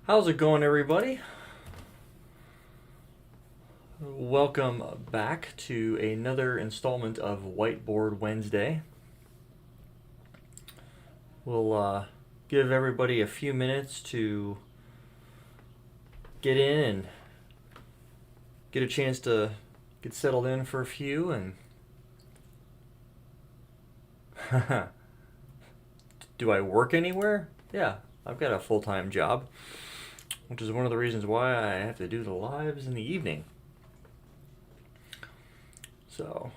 How's it going, everybody? Welcome back to another installment of Whiteboard Wednesday. We'll give everybody a few minutes to get in and get a chance to get settled in for a few. And do I work anywhere? Yeah, I've got a full-time job, which is one of the reasons why I have to do the lives in the evening. But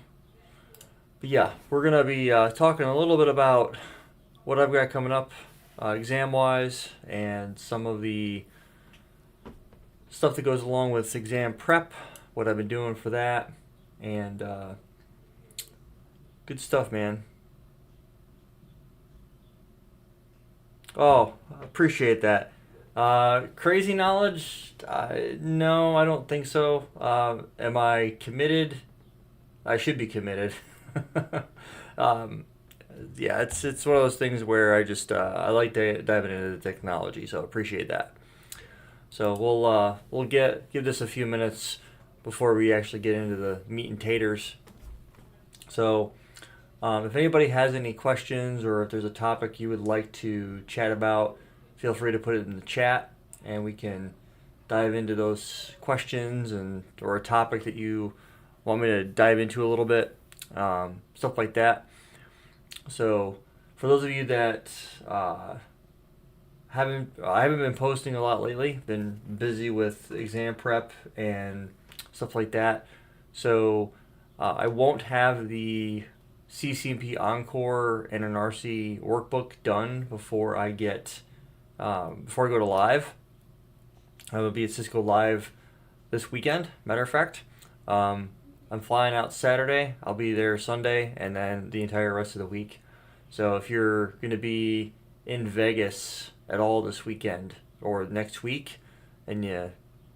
yeah, we're going to be talking a little bit about what I've got coming up exam-wise and some of the stuff that goes along with exam prep, what I've been doing for that, and good stuff, man. Oh, appreciate that. Crazy knowledge? No, I don't think so. Am I committed? I should be committed. um, yeah, it's one of those things where I like diving into the technology, so appreciate that. So we'll give this a few minutes before we actually get into the meat and taters. So if anybody has any questions or if there's a topic you would like to chat about, feel free to put it in the chat, and we can dive into those questions or a topic that you want me to dive into a little bit, stuff like that. So for those of you that I haven't been posting a lot lately. Been busy with exam prep and stuff like that. So I won't have the CCNP Encore and an RC workbook done before I go to live. I will be at Cisco Live this weekend. Matter of fact, I'm flying out Saturday. I'll be there Sunday, and then the entire rest of the week. So if you're going to be in Vegas at all this weekend or next week, and you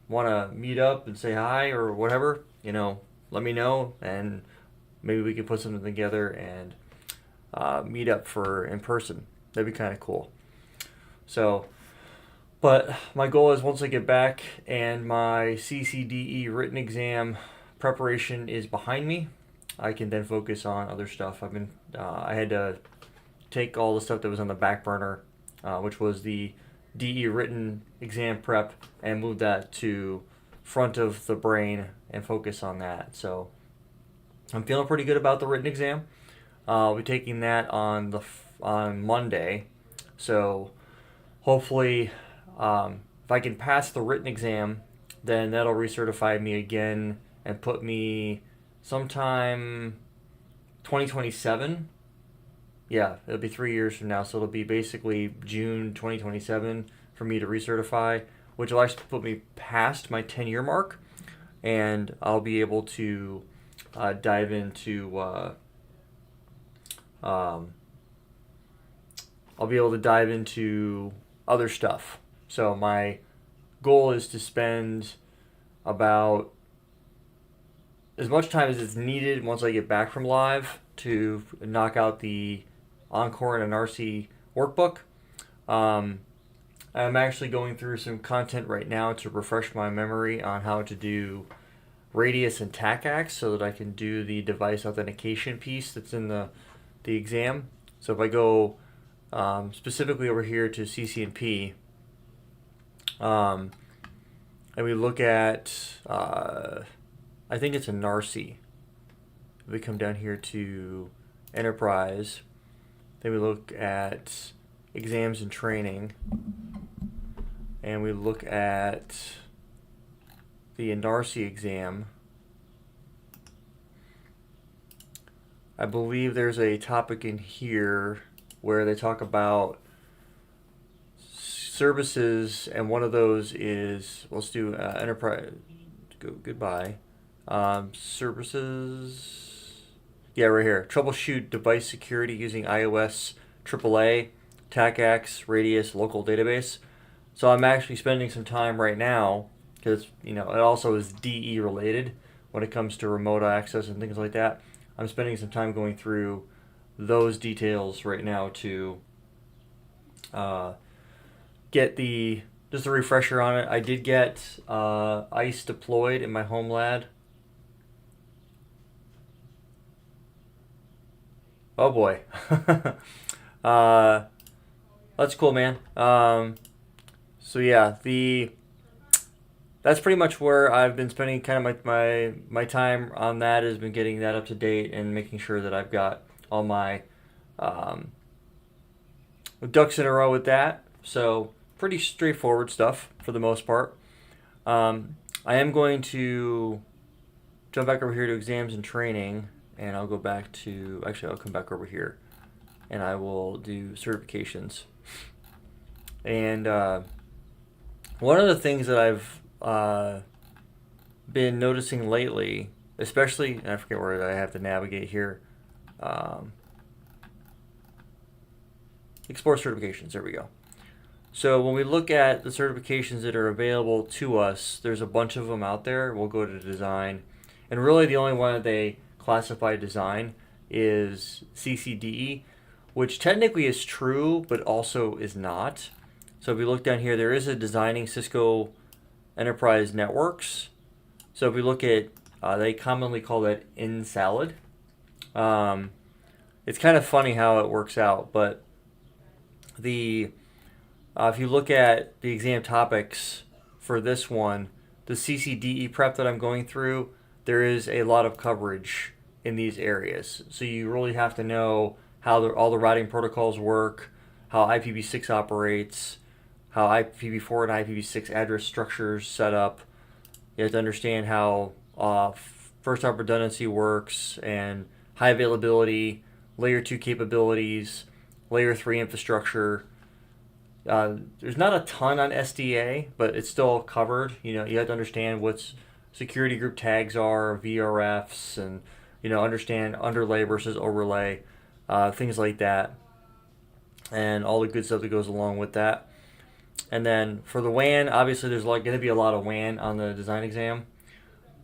want to meet up and say hi or whatever, let me know, and maybe we can put something together and meet up for in person. That'd be kind of cool. So, but my goal is once I get back and my CCDE written exam preparation is behind me, I can then focus on other stuff. I had to take all the stuff that was on the back burner, which was the DE written exam prep, and move that to front of the brain and focus on that. So I'm feeling pretty good about the written exam. I'll be taking that on Monday. So hopefully, if I can pass the written exam, then that'll recertify me again and put me sometime 2027. Yeah, it'll be 3 years from now, so it'll be basically June 2027 for me to recertify, which will actually put me past my 10-year mark, and I'll be able to dive into other stuff. So my goal is to spend about as much time as is needed once I get back from live to knock out the Encore and an RC workbook. I'm actually going through some content right now to refresh my memory on how to do radius and TACAX so that I can do the device authentication piece that's in the exam. So if I go specifically over here to CCNP, and we look at, I think it's a NARCI. If we come down here to Enterprise, then we look at exams and training, and we look at the NARCI exam. I believe there's a topic in here where they talk about services, and one of those is, let's do Enterprise, goodbye. Services, yeah, right here. Troubleshoot device security using iOS AAA, TACAX, Radius, local database. So I'm actually spending some time right now, because it also is DE related when it comes to remote access and things like that. I'm spending some time going through those details right now to get the just a refresher on it. I did get ICE deployed in my home lab. Oh boy. That's cool, man. So yeah, that's pretty much where I've been spending kind of my time on that, has been getting that up to date and making sure that I've got all my um, ducks in a row with that. So pretty straightforward stuff for the most part. I am going to jump back over here to exams and training, and I'll go back to, actually I'll come back over here and I will do certifications. And one of the things that I've been noticing lately, especially, and I forget where I have to navigate here, explore certifications, there we go. So when we look at the certifications that are available to us, there's a bunch of them out there. We'll go to design, and really the only one that they classify design is CCDE, which technically is true, but also is not. So if we look down here, there is a designing Cisco enterprise networks. So if we look at, they commonly call that InSalad. It's kind of funny how it works out, but if you look at the exam topics for this one, the CCDE prep that I'm going through, there is a lot of coverage in these areas. So you really have to know how all the routing protocols work, how IPv6 operates, how IPv4 and IPv6 address structures set up. You have to understand how first hop redundancy works, and high availability, layer 2 capabilities, layer 3 infrastructure. There's not a ton on SDA, but it's still covered. You have to understand what security group tags are, VRFs, and understand underlay versus overlay, things like that, and all the good stuff that goes along with that. And then for the WAN, obviously there's going to be a lot of WAN on the design exam,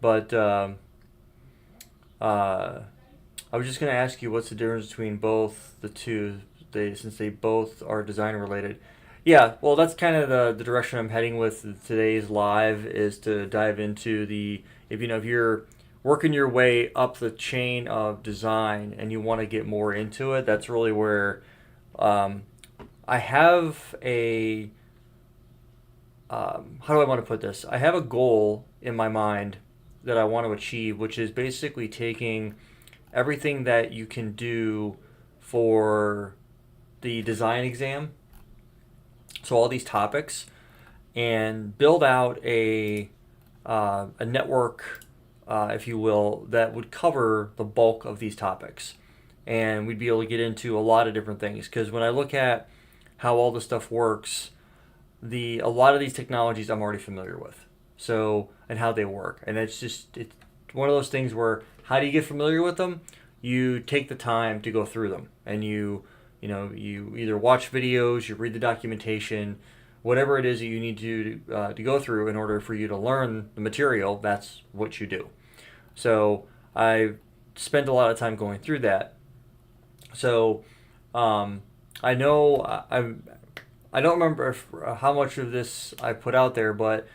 but I was just going to ask you what's the difference between both the two, since they both are design related. Yeah, well, that's kind of the direction I'm heading with today's live, is to dive into if you're working your way up the chain of design and you want to get more into it, that's really where I have how do I want to put this? I have a goal in my mind that I want to achieve, which is basically taking everything that you can do for the design exam, so all these topics, and build out a network, if you will, that would cover the bulk of these topics. And we'd be able to get into a lot of different things, because when I look at how all this stuff works, a lot of these technologies I'm already familiar with, and how they work. And it's one of those things where, how do you get familiar with them? You take the time to go through them, and you either watch videos, you read the documentation, whatever it is that you need to go through in order for you to learn the material. That's what you do. So I spent a lot of time going through that. So I know I don't remember how much of this I put out there, but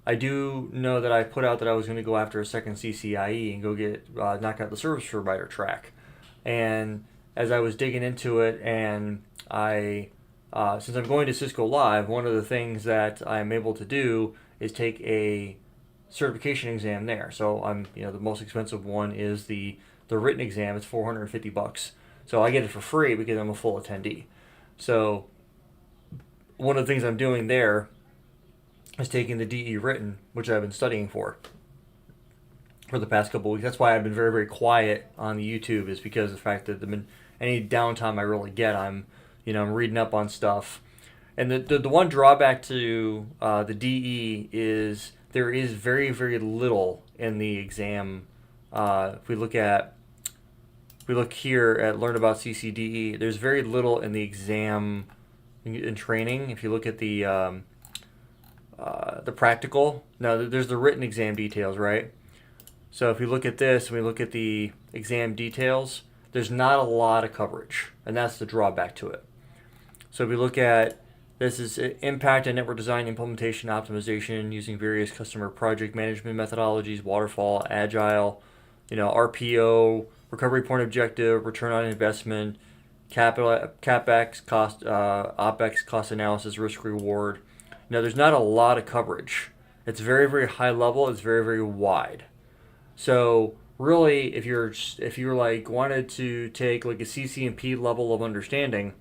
I do know that I put out that I was going to go after a second CCIE and go get knock out the service provider track. And as I was digging into it, and since I'm going to Cisco Live, one of the things that I'm able to do is take a certification exam there. So I'm the most expensive one is the written exam. It's $450. So I get it for free because I'm a full attendee. So one of the things I'm doing there is taking the DE written, which I've been studying for the past couple of weeks. That's why I've been very, very quiet on the YouTube, is because of the fact that any downtime I really get, I'm reading up on stuff. And the one drawback to the DE is there is very, very little in the exam. If we look here at Learn About CCDE, there's very little in the exam in training. If you look at the practical, now there's the written exam details, right? So if we look at this, we look at the exam details, there's not a lot of coverage, and that's the drawback to it. So if we look at This is impact on network design, implementation, optimization using various customer project management methodologies, waterfall, agile, RPO, recovery point objective, return on investment, capital, capex, cost, opex, cost analysis, risk reward. There's not a lot of coverage. It's very, very high level. It's very, very wide. So really, if you're like wanted to take like a CCNP level of understanding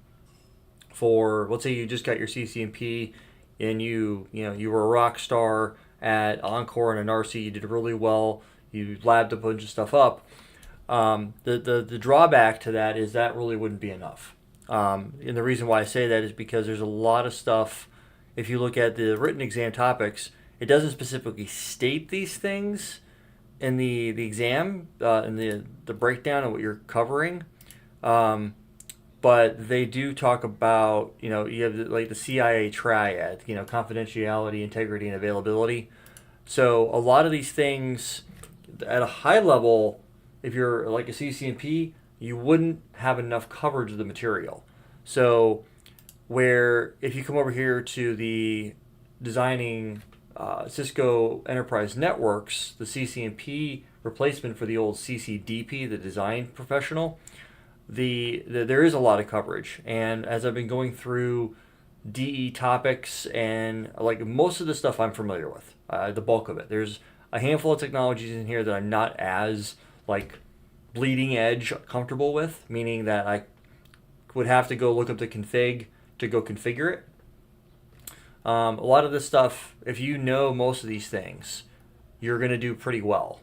for, let's say you just got your CCNP and you were a rock star at Encore and an RC, you did really well, you labbed a bunch of stuff up. The drawback to that is that really wouldn't be enough. And the reason why I say that is because there's a lot of stuff. If you look at the written exam topics, it doesn't specifically state these things in the exam, in the breakdown of what you're covering. But they do talk about, you have like the CIA triad, confidentiality, integrity, and availability. So a lot of these things at a high level, if you're like a CCNP, you wouldn't have enough coverage of the material. So where if you come over here to the designing Cisco Enterprise Networks, the CCNP replacement for the old CCDP, the design professional, there is a lot of coverage. And as I've been going through DE topics and like most of the stuff I'm familiar with, the bulk of it, there's a handful of technologies in here that I'm not as like bleeding edge comfortable with, meaning that I would have to go look up the config to go configure it. A lot of this stuff, if you know most of these things, you're going to do pretty well.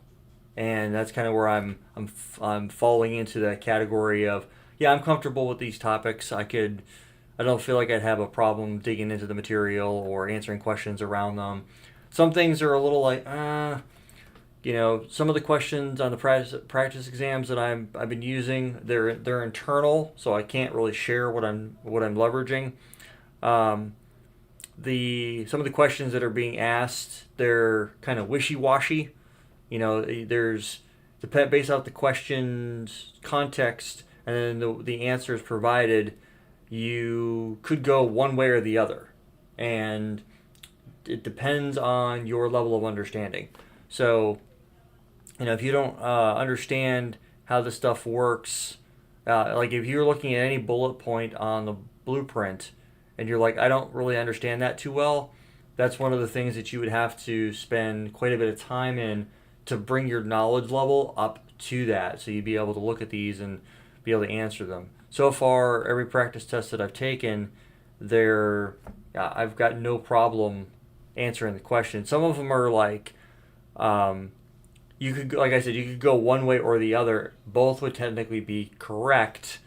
And that's kind of where I'm falling into that category of, yeah, I'm comfortable with these topics. I don't feel like I'd have a problem digging into the material or answering questions around them. Some things are a little like, some of the questions on the practice exams that I've been using, they're internal, so I can't really share what I'm leveraging. Some of the questions that are being asked, they're kind of wishy-washy. There's based off the question's context and then the answers provided, you could go one way or the other, and it depends on your level of understanding. So, if you don't understand how this stuff works, like if you're looking at any bullet point on the blueprint and you're like, I don't really understand that too well, that's one of the things that you would have to spend quite a bit of time in to bring your knowledge level up to that, so you'd be able to look at these and be able to answer them. So far, every practice test that I've taken, I've got no problem answering the question. Some of them are like, you could, like I said, you could go one way or the other. Both would technically be correct,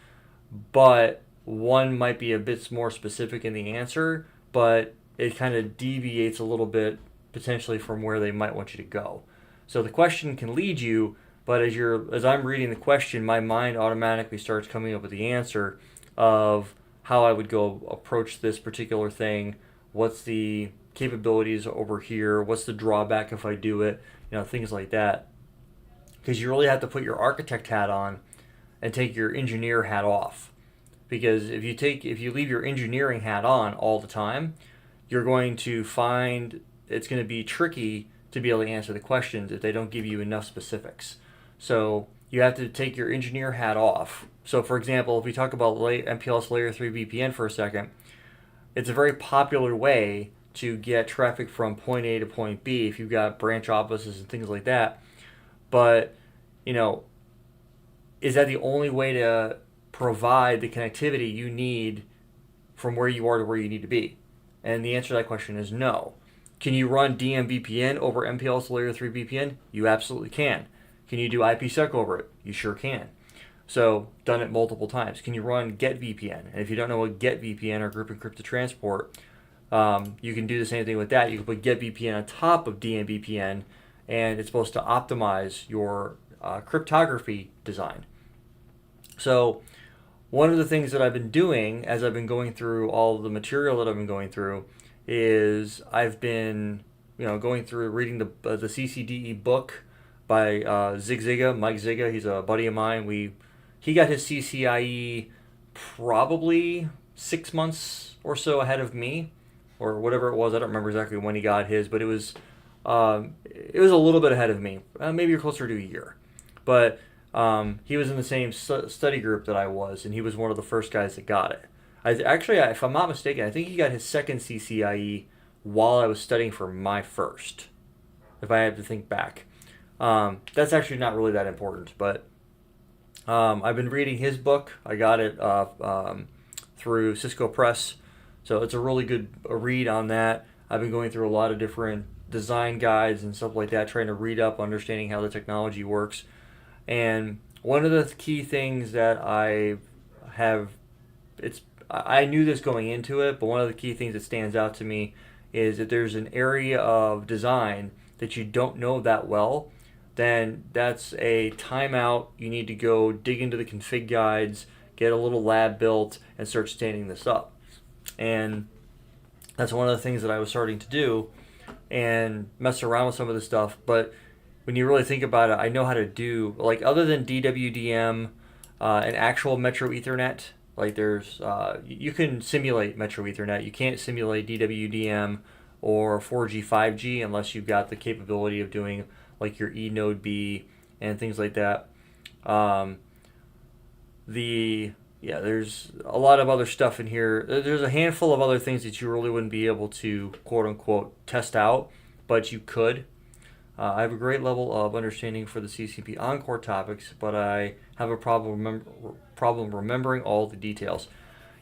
but one might be a bit more specific in the answer, but it kind of deviates a little bit potentially from where they might want you to go. So the question can lead you, but as I'm reading the question, my mind automatically starts coming up with the answer of how I would go approach this particular thing. What's the capabilities over here? What's the drawback if I do it? Things like that. Because you really have to put your architect hat on and take your engineer hat off. Because if you leave your engineering hat on all the time, you're going to find it's going to be tricky to be able to answer the questions if they don't give you enough specifics. So you have to take your engineer hat off. So for example, if we talk about MPLS Layer 3 VPN for a second, it's a very popular way to get traffic from point A to point B if you've got branch offices and things like that. But, is that the only way to provide the connectivity you need from where you are to where you need to be? And the answer to that question is no. Can you run DMVPN over MPLS Layer 3 VPN? You absolutely can. Can you do IPsec over it? You sure can. So, done it multiple times. Can you run GetVPN? And if you don't know what GetVPN or Group Encrypted Transport, you can do the same thing with that. You can put GetVPN on top of DMVPN, and it's supposed to optimize your cryptography design. So, one of the things that I've been doing as I've been going through all of the material that I've been going through is I've been, going through reading the CCDE book by Mike Ziga. He's a buddy of mine. He got his CCIE probably 6 months or so ahead of me, or whatever it was. I don't remember exactly when he got his, but it was a little bit ahead of me. Maybe closer to a year, but he was in the same study group that I was, and he was one of the first guys that got it. Actually, if I'm not mistaken, I think he got his second CCIE while I was studying for my first, if I had to think back. That's actually not really that important, but I've been reading his book. I got it through Cisco Press, so it's a really good read on that. I've been going through a lot of different design guides and stuff like that, trying to read up, understanding how the technology works. And one of the key things that I knew this going into it, but one of the key things that stands out to me is that there's an area of design that you don't know that well, then that's a timeout. You need to go dig into the config guides, get a little lab built, and start standing this up. And that's one of the things that I was starting to do and mess around with some of this stuff. But when you really think about it, I know how to do, like, other than DWDM and actual Metro Ethernet, like there's, you can simulate Metro Ethernet. You can't simulate DWDM or 4G, 5G unless you've got the capability of doing like your E Node B and things like that. There's a lot of other stuff in here. There's a handful of other things that you really wouldn't be able to quote unquote test out, but you could. I have a great level of understanding for the CCP Encore topics, but I have a problem remembering all the details.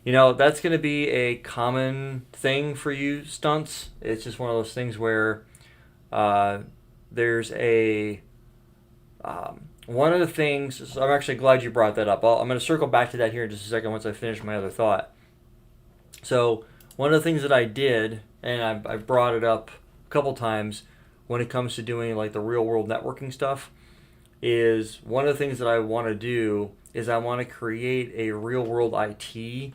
That's going to be a common thing for you stunts. It's just one of those things where there's one of the things, so I'm actually glad you brought that up. I'm going to circle back to that here in just a second once I finish my other thought. So one of the things that I did, and I've brought it up a couple times when it comes to doing like the real world networking stuff, is one of the things that I want to do is I want to create a real world IT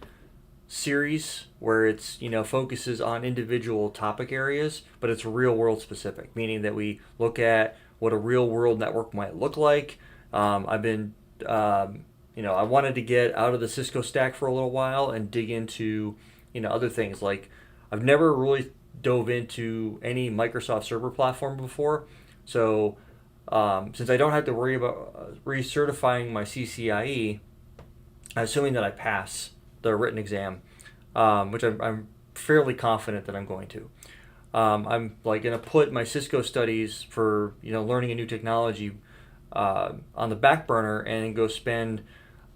series where it's focuses on individual topic areas, but it's real world specific, meaning that we look at what a real world network might look like. I've been I wanted to get out of the Cisco stack for a little while and dig into other things. Like, I've never really dove into any Microsoft server platform before, so since I don't have to worry about recertifying my CCIE, assuming that I pass the written exam, which I'm fairly confident that I'm going to. I'm like going to put my Cisco studies for learning a new technology on the back burner and go spend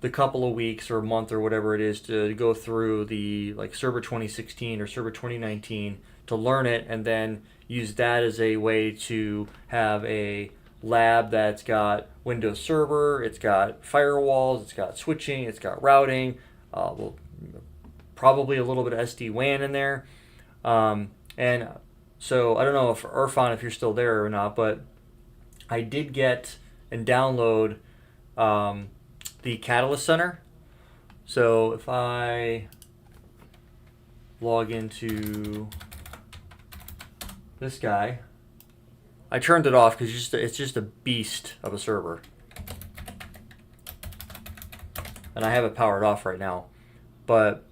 the couple of weeks or a month or whatever it is to go through the like Server 2016 or Server 2019 to learn it, and then use that as a way to have a lab that's got Windows Server, it's got firewalls, it's got switching, it's got routing, probably a little bit of SD-WAN in there. And so I don't know if Irfan, if you're still there or not, but I did get and download the Catalyst Center. So if I log into this guy, I turned it off because it's just a beast of a server, and I have it powered off right now. But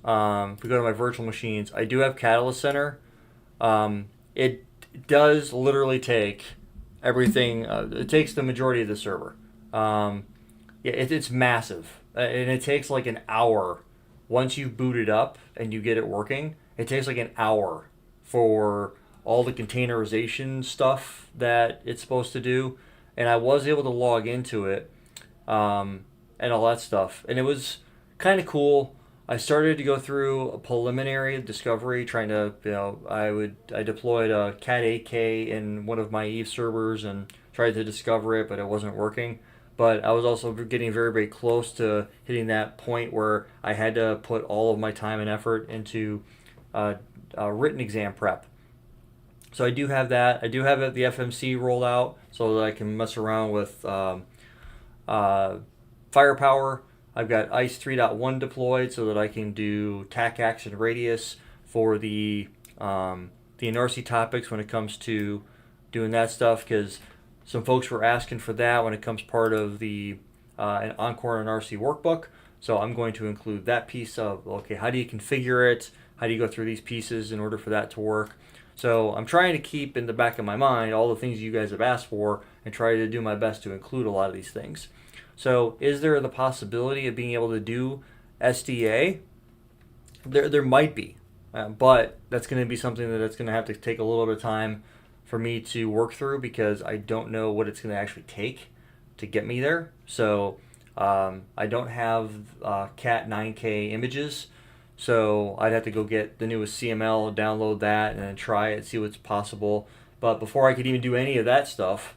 if we go to my virtual machines, I do have Catalyst Center. It does literally take everything. It takes the majority of the server. It's massive, and it takes like an hour once you boot it up and you get it working. It takes like an hour for all the containerization stuff that it's supposed to do, and I was able to log into it and all that stuff, and it was kind of cool. I started to go through a preliminary discovery, trying to, I deployed a Cat 8K in one of my Eve servers and tried to discover it, but it wasn't working. But I was also getting very, very close to hitting that point where I had to put all of my time and effort into written exam prep. So I do have that. I do have the FMC rolled out so that I can mess around with firepower. I've got ICE 3.1 deployed so that I can do TAC action radius for the NRC topics when it comes to doing that stuff, because some folks were asking for that when it comes part of the an Encore and RC workbook. So I'm going to include that piece of, okay, how do you configure it? How do you go through these pieces in order for that to work? So I'm trying to keep in the back of my mind all the things you guys have asked for and try to do my best to include a lot of these things. So is there the possibility of being able to do SDA? There might be, but that's going to be something that's going to have to take a little bit of time for me to work through because I don't know what it's going to actually take to get me there. So I don't have Cat 9K images, so I'd have to go get the newest CML, download that, and then try it, see what's possible. But before I could even do any of that stuff,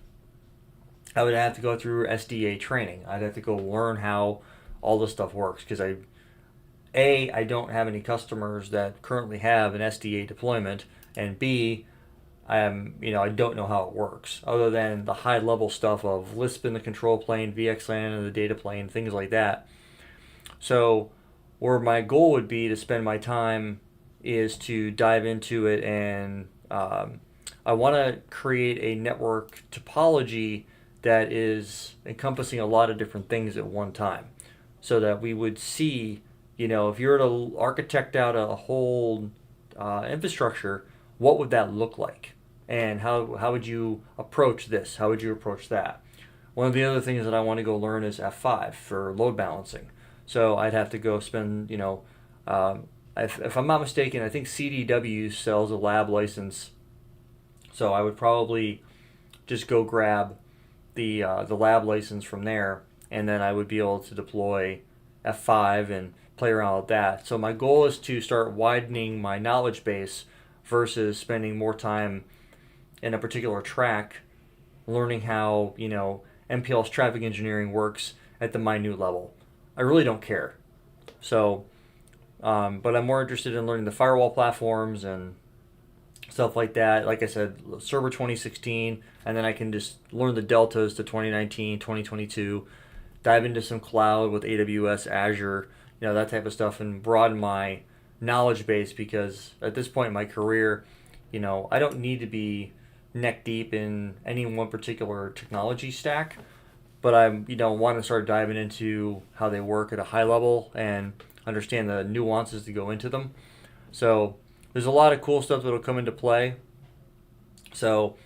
I would have to go through SDA training. I'd have to go learn how all this stuff works because I don't have any customers that currently have an SDA deployment, and B, I don't know how it works other than the high level stuff of Lisp in the control plane, VXLAN in the data plane, things like that. So where my goal would be to spend my time is to dive into it, and I want to create a network topology that is encompassing a lot of different things at one time so that we would see, if you were to architect out a whole infrastructure, what would that look like? And how would you approach this? How would you approach that? One of the other things that I want to go learn is F5 for load balancing. So I'd have to go spend, if I'm not mistaken, I think CDW sells a lab license. So I would probably just go grab the lab license from there, and then I would be able to deploy F5 and play around with that. So my goal is to start widening my knowledge base versus spending more time in a particular track learning how, MPLS traffic engineering works at the minute level. I really don't care. So, but I'm more interested in learning the firewall platforms and stuff like that. Like I said, Server 2016, and then I can just learn the deltas to 2019, 2022, dive into some cloud with AWS, Azure, that type of stuff, and broaden my knowledge base because at this point in my career, I don't need to be neck deep in any one particular technology stack, but I want to start diving into how they work at a high level and understand the nuances that go into them. So there's a lot of cool stuff that'll come into play. So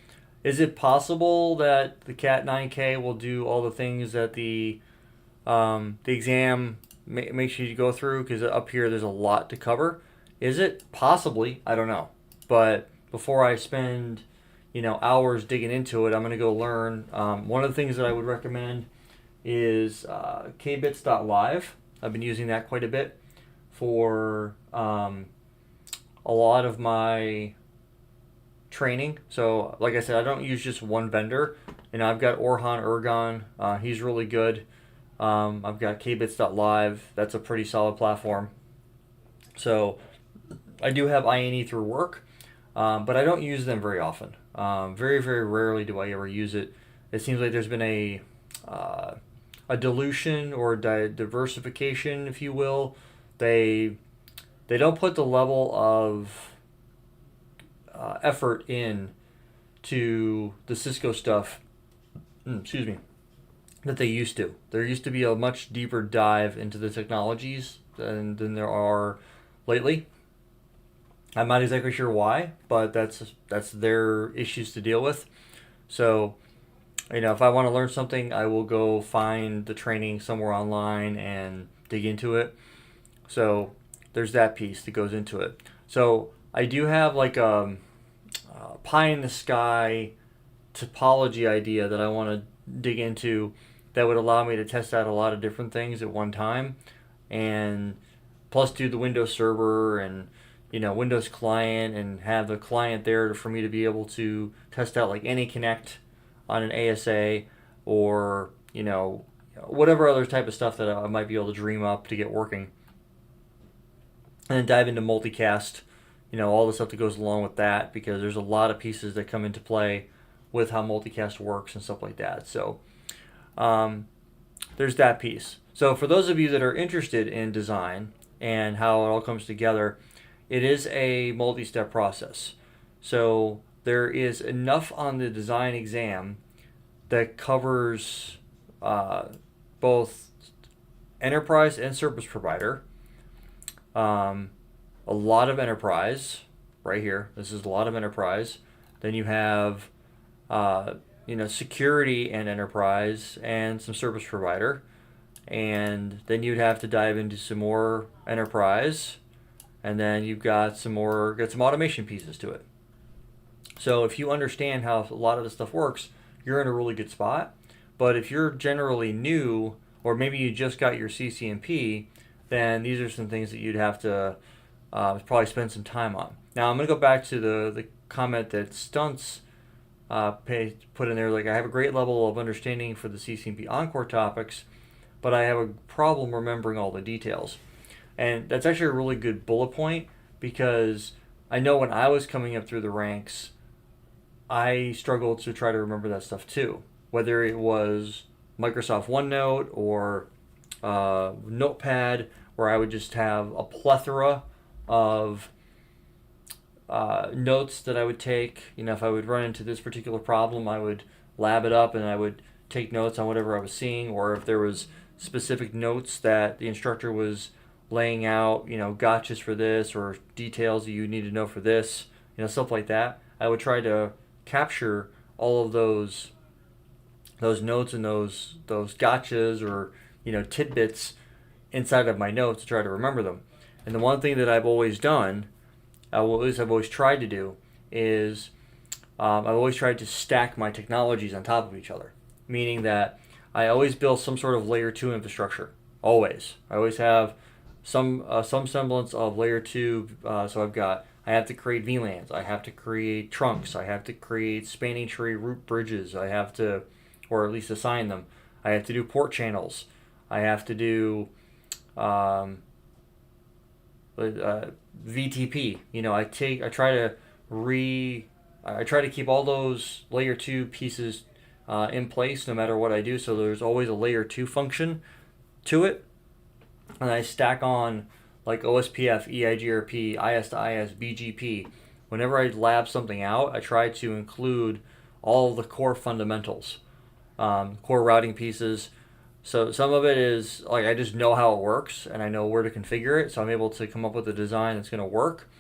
is it possible that the Cat 9K will do all the things that the exam makes you go through? Because up here there's a lot to cover. Is it? Possibly. I don't know. But before I spend hours digging into it, I'm going to go learn. One of the things that I would recommend is kbits.live. I've been using that quite a bit for a lot of my training. So like I said, I don't use just one vendor. I've got Orhan Ergon. He's really good. I've got kbits.live. That's a pretty solid platform. So I do have INE through work, but I don't use them very often. Very, very rarely do I ever use it. It seems like there's been a dilution or diversification, if you will. They don't put the level of effort in to the Cisco stuff. That they used to. There used to be a much deeper dive into the technologies than there are lately. I'm not exactly sure why, but that's their issues to deal with. So, if I want to learn something, I will go find the training somewhere online and dig into it. So there's that piece that goes into it. So I do have like a pie in the sky topology idea that I want to dig into that would allow me to test out a lot of different things at one time, and plus do the Windows Server and Windows client, and have the client there for me to be able to test out like any connect on an ASA or whatever other type of stuff that I might be able to dream up to get working, and then dive into multicast, all the stuff that goes along with that, because there's a lot of pieces that come into play with how multicast works and stuff like that. So there's that piece. So for those of you that are interested in design and how it all comes together, it is a multi-step process. So there is enough on the design exam that covers both enterprise and service provider, a a lot of enterprise right here. This is a lot of enterprise. Then you have security and enterprise and some service provider. And then you'd have to dive into some more enterprise, and then you've got some automation pieces to it. So if you understand how a lot of this stuff works, you're in a really good spot. But if you're generally new, or maybe you just got your CCNP, then these are some things that you'd have to probably spend some time on. Now I'm going to go back to the comment that Stunts put in there, like, I have a great level of understanding for the CCNP Encore topics, but I have a problem remembering all the details. And that's actually a really good bullet point, because I know when I was coming up through the ranks, I struggled to try to remember that stuff too. Whether it was Microsoft OneNote or Notepad, where I would just have a plethora of notes that I would take. If I would run into this particular problem, I would lab it up and I would take notes on whatever I was seeing, or if there was specific notes that the instructor was laying out, gotchas for this or details that you need to know for this, stuff like that. I would try to capture all of those notes and those gotchas or tidbits inside of my notes to try to remember them. And the one thing that I've always done, at least I've always tried to do, is I've always tried to stack my technologies on top of each other, meaning that I always build some sort of layer 2 infrastructure. Always. I always have some semblance of layer 2. So I have to create VLANs. I have to create trunks. I have to create spanning tree root bridges. I have to, or at least assign them. I have to do port channels. I have to do VTP. I try to keep all those layer 2 pieces in place no matter what I do, so there's always a layer 2 function to it. And I stack on like OSPF, EIGRP, IS to IS, BGP. Whenever I lab something out, I try to include all of the core fundamentals, core routing pieces. So some of it is like I just know how it works and I know where to configure it, so I'm able to come up with a design that's going to work.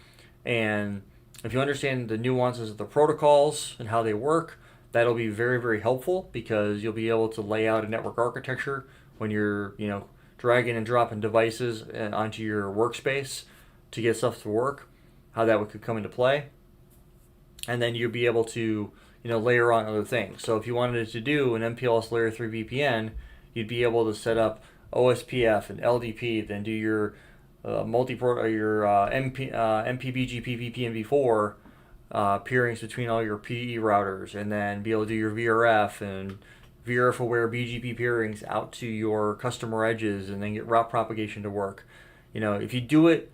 And if you understand the nuances of the protocols and how they work, that'll be very, very helpful, because you'll be able to lay out a network architecture when you're, dragging and dropping devices onto your workspace to get stuff to work, how that could come into play. And then you'll be able to, layer on other things. So if you wanted to do an MPLS layer 3 VPN, you'd be able to set up OSPF and LDP, then do your multi-port or your MPBGP VPN v4 peerings between all your PE routers, and then be able to do your VRF and VRF aware BGP peerings out to your customer edges, and then get route propagation to work. If you do it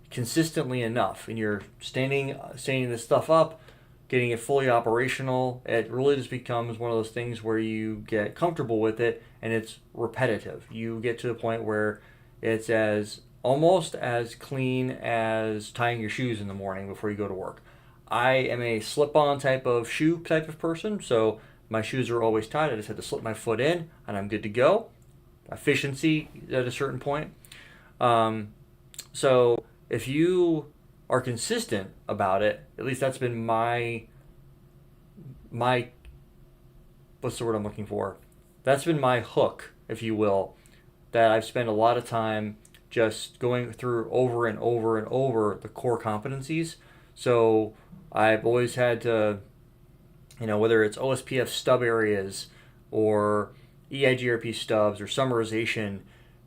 consistently enough and you're standing this stuff up, getting it fully operational, it really just becomes one of those things where you get comfortable with it and it's repetitive. You get to the point where it's almost as clean as tying your shoes in the morning before you go to work. I am a slip-on type of shoe type of person, so my shoes are always tied. I just have to slip my foot in and I'm good to go. Efficiency at a certain point. So if you are consistent about it, at least that's been my what's the word I'm looking for? That's been my hook, if you will, that I've spent a lot of time just going through over and over and over the core competencies. So I've always had to, whether it's OSPF stub areas or EIGRP stubs or summarization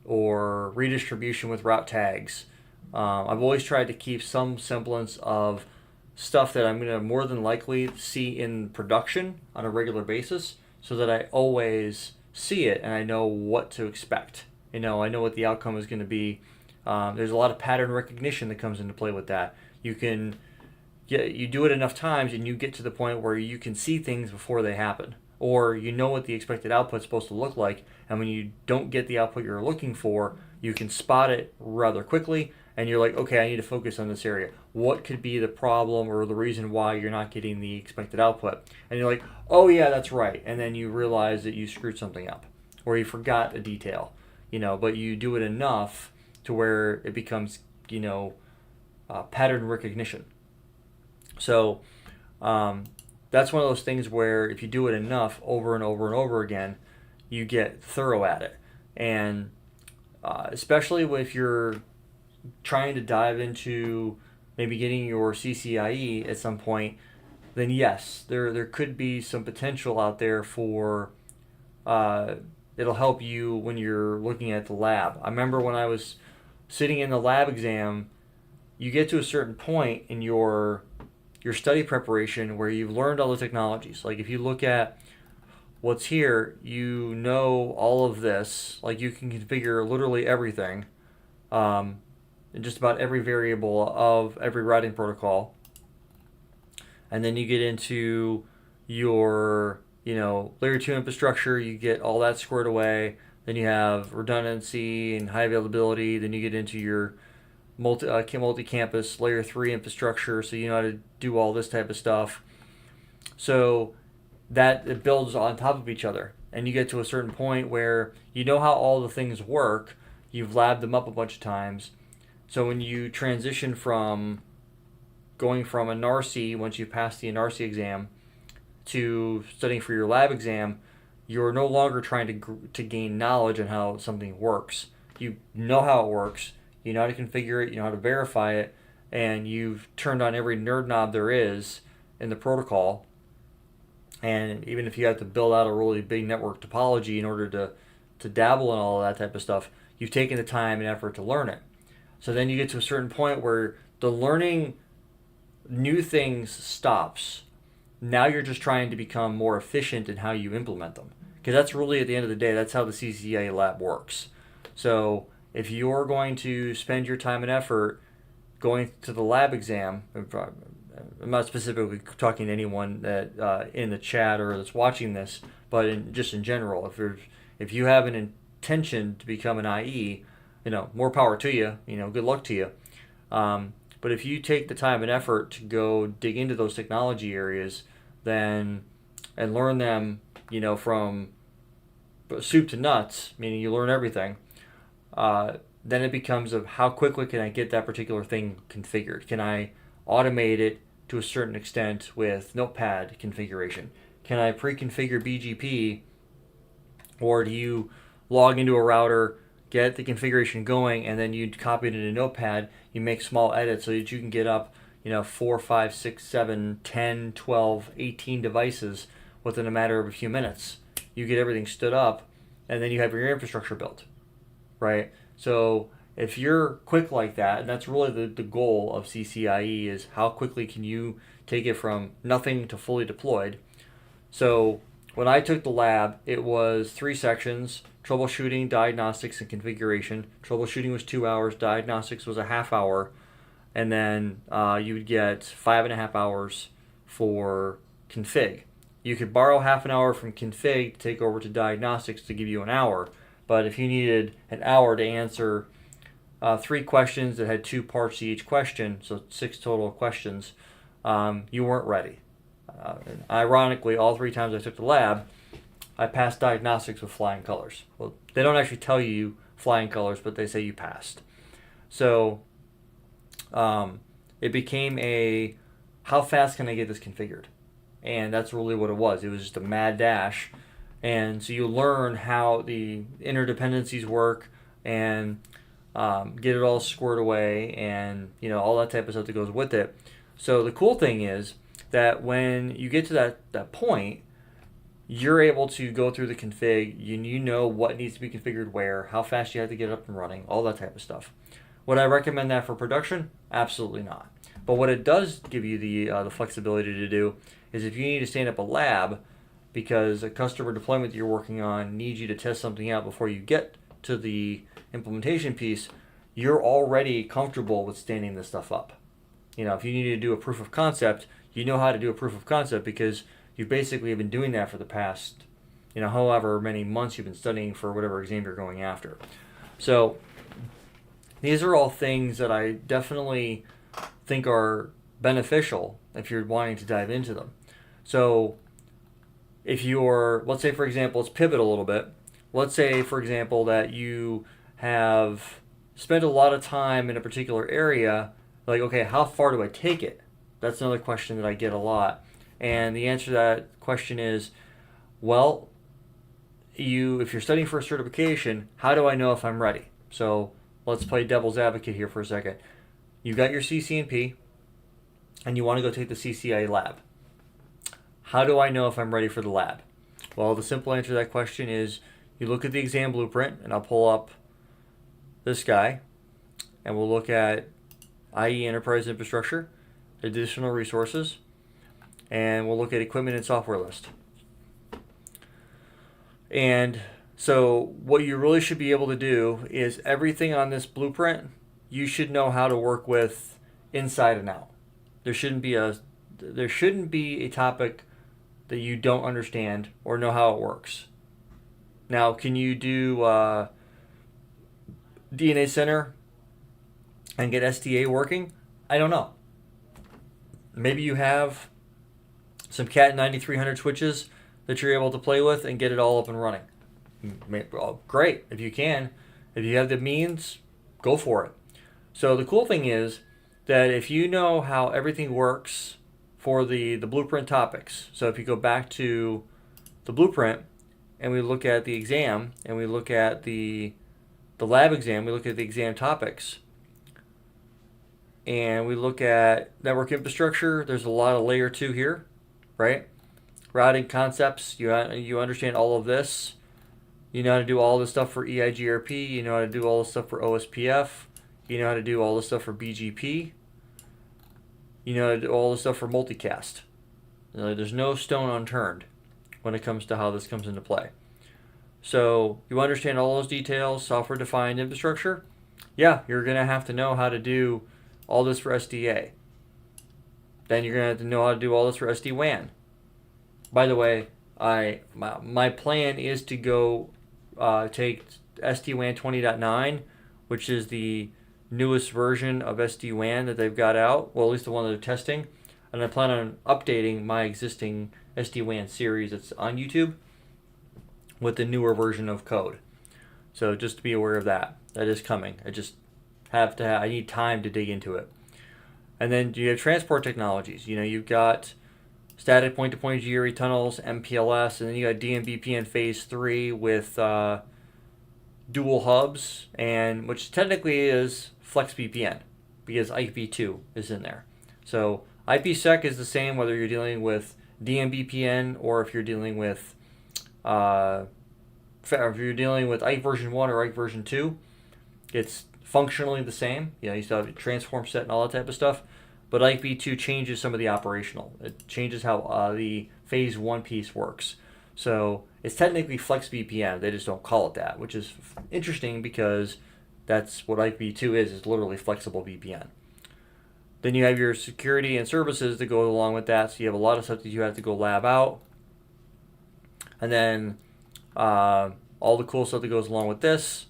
or redistribution with route tags, I've always tried to keep some semblance of stuff that I'm going to more than likely see in production on a regular basis, so that I always see it and I know what to expect. I know what the outcome is going to be. There's a lot of pattern recognition that comes into play with that. You do it enough times and you get to the point where you can see things before they happen, or you know what the expected output's supposed to look like, and when you don't get the output you're looking for, you can spot it rather quickly, and you're like, okay, I need to focus on this area. What could be the problem or the reason why you're not getting the expected output? And you're like, oh yeah, that's right. And then you realize that you screwed something up, or you forgot a detail, but you do it enough to where it becomes, pattern recognition. So that's one of those things where if you do it enough over and over and over again, you get thorough at it. And especially if you're trying to dive into maybe getting your CCIE at some point, then yes, there could be some potential out there for it'll help you when you're looking at the lab. I remember when I was sitting in the lab exam, you get to a certain point in your study preparation where you've learned all the technologies. Like if you look at what's here, you know all of this. Like you can configure literally everything, and just about every variable of every routing protocol. And then you get into your layer 2 infrastructure, you get all that squared away. Then you have redundancy and high availability. Then you get into your multi-campus layer 3 infrastructure, so you know how to do all this type of stuff. So that it builds on top of each other, and you get to a certain point where you know how all the things work. You've labbed them up a bunch of times. So when you transition from going from a NARCE, once you pass the NARCE exam, to studying for your lab exam, you're no longer trying to gain knowledge on how something works. You know how it works, you know how to configure it, you know how to verify it, and you've turned on every nerd knob there is in the protocol. And even if you have to build out a really big network topology in order to dabble in all of that type of stuff, you've taken the time and effort to learn it. So then you get to a certain point where the learning new things stops. Now you're just trying to become more efficient in how you implement them. Because that's really, at the end of the day, that's how the CCIA lab works. So if you're going to spend your time and effort going to the lab exam, I'm not specifically talking to anyone that in the chat or that's watching this, but just in general, if you have an intention to become an IE, more power to you. Good luck to you. But if you take the time and effort to go dig into those technology areas, and learn them, from soup to nuts, meaning you learn everything, then it becomes of how quickly can I get that particular thing configured? Can I automate it to a certain extent with Notepad configuration? Can I pre-configure BGP, or do you log into a router, get the configuration going, and then you copy it into Notepad, you make small edits so that you can get up 4, 5, 6, 7, 10, 12, 18 devices within a matter of a few minutes. You get everything stood up, and then you have your infrastructure built, right? So if you're quick like that, and that's really the goal of CCIE, is how quickly can you take it from nothing to fully deployed. So when I took the lab, it was 3 sections: troubleshooting, diagnostics, and configuration. Troubleshooting was 2 hours, diagnostics was a half hour, and then you would get 5.5 hours for config. You could borrow half an hour from config to take over to diagnostics to give you an hour, but if you needed an hour to answer 3 questions that had 2 parts to each question, so 6 total questions, you weren't ready. And ironically, all 3 times I took the lab, I passed diagnostics with flying colors. Well, they don't actually tell you flying colors, but they say you passed. So it became how fast can I get this configured? And that's really what it was. It was just a mad dash. And so you learn how the interdependencies work and get it all squared away, and all that type of stuff that goes with it. So the cool thing is that when you get to that point, you're able to go through the config. You know what needs to be configured where, how fast you have to get it up and running, all that type of stuff. Would I recommend that for production? Absolutely not. But what it does give you the flexibility to do is if you need to stand up a lab because a customer deployment that you're working on needs you to test something out before you get to the implementation piece, you're already comfortable with standing this stuff up. If you need to do a proof of concept, you know how to do a proof of concept because you basically have been doing that for the past, however many months you've been studying for whatever exam you're going after. So these are all things that I definitely think are beneficial if you're wanting to dive into them. So if let's say, for example, let's pivot a little bit. Let's say, for example, that you have spent a lot of time in a particular area Like, okay, how far do I take it? That's another question that I get a lot. And the answer to that question is, well, if you're studying for a certification, how do I know if I'm ready? So let's play devil's advocate here for a second. You got your CCNP, and you want to go take the CCI lab. How do I know if I'm ready for the lab? Well, the simple answer to that question is you look at the exam blueprint, and I'll pull up this guy, and we'll look at IE Enterprise Infrastructure, additional resources, and we'll look at equipment and software list. And so what you really should be able to do is everything on this blueprint, you should know how to work with inside and out. There shouldn't be a topic that you don't understand or know how it works. Now, can you do DNA Center and get SDA working? I don't know. Maybe you have some CAT 9300 switches that you're able to play with and get it all up and running. Great, if you can. If you have the means, go for it. So the cool thing is that if you know how everything works for the blueprint topics, so if you go back to the blueprint and we look at the exam and we look at the lab exam, we look at the exam topics, and we look at network infrastructure, there's a lot of layer 2 here, right? Routing concepts, you understand all of this. You know how to do all this stuff for EIGRP. You know how to do all this stuff for OSPF. You know how to do all this stuff for BGP. You know how to do all this stuff for multicast. There's no stone unturned when it comes to how this comes into play. So you understand all those details, software-defined infrastructure. Yeah, you're going to have to know how to do all this for SDA. Then you're going to have to know how to do all this for SD-WAN. By the way, my plan is to go take SD-WAN 20.9, which is the newest version of SD-WAN that they've got out. Well, at least the one that they're testing. And I plan on updating my existing SD-WAN series that's on YouTube with the newer version of code. So just to be aware of that. That is coming. I need time to dig into it. And then you have transport technologies. You've got static point-to-point GRE tunnels, MPLS, and then you got DMVPN Phase 3 with dual hubs, and which technically is FlexVPN because IP2 is in there. So IPsec is the same whether you're dealing with DMVPN or if you're dealing with IPE version 1 or IPE version 2. It's functionally the same. You still have your transform set and all that type of stuff. But IP2 changes some of the operational. It changes how the Phase 1 piece works. So it's technically FlexVPN. They just don't call it that, which is interesting because that's what IP2 is literally flexible VPN. Then you have your security and services that go along with that. So you have a lot of stuff that you have to go lab out. And then all the cool stuff that goes along with this.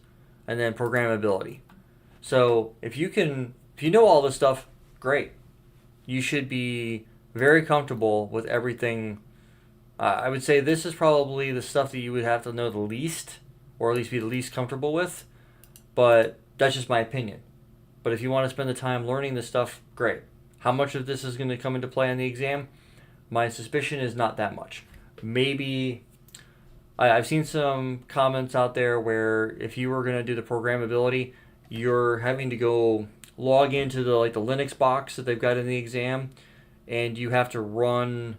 And then programmability. So if you know all this stuff, great. You should be very comfortable with everything. I would say this is probably the stuff that you would have to know the least, or at least be the least comfortable with. But that's just my opinion. But if you want to spend the time learning this stuff, great. How much of this is going to come into play on the exam? My suspicion is not that much. Maybe I've seen some comments out there where if you were going to do the programmability, you're having to go log into the Linux box that they've got in the exam, and you have to run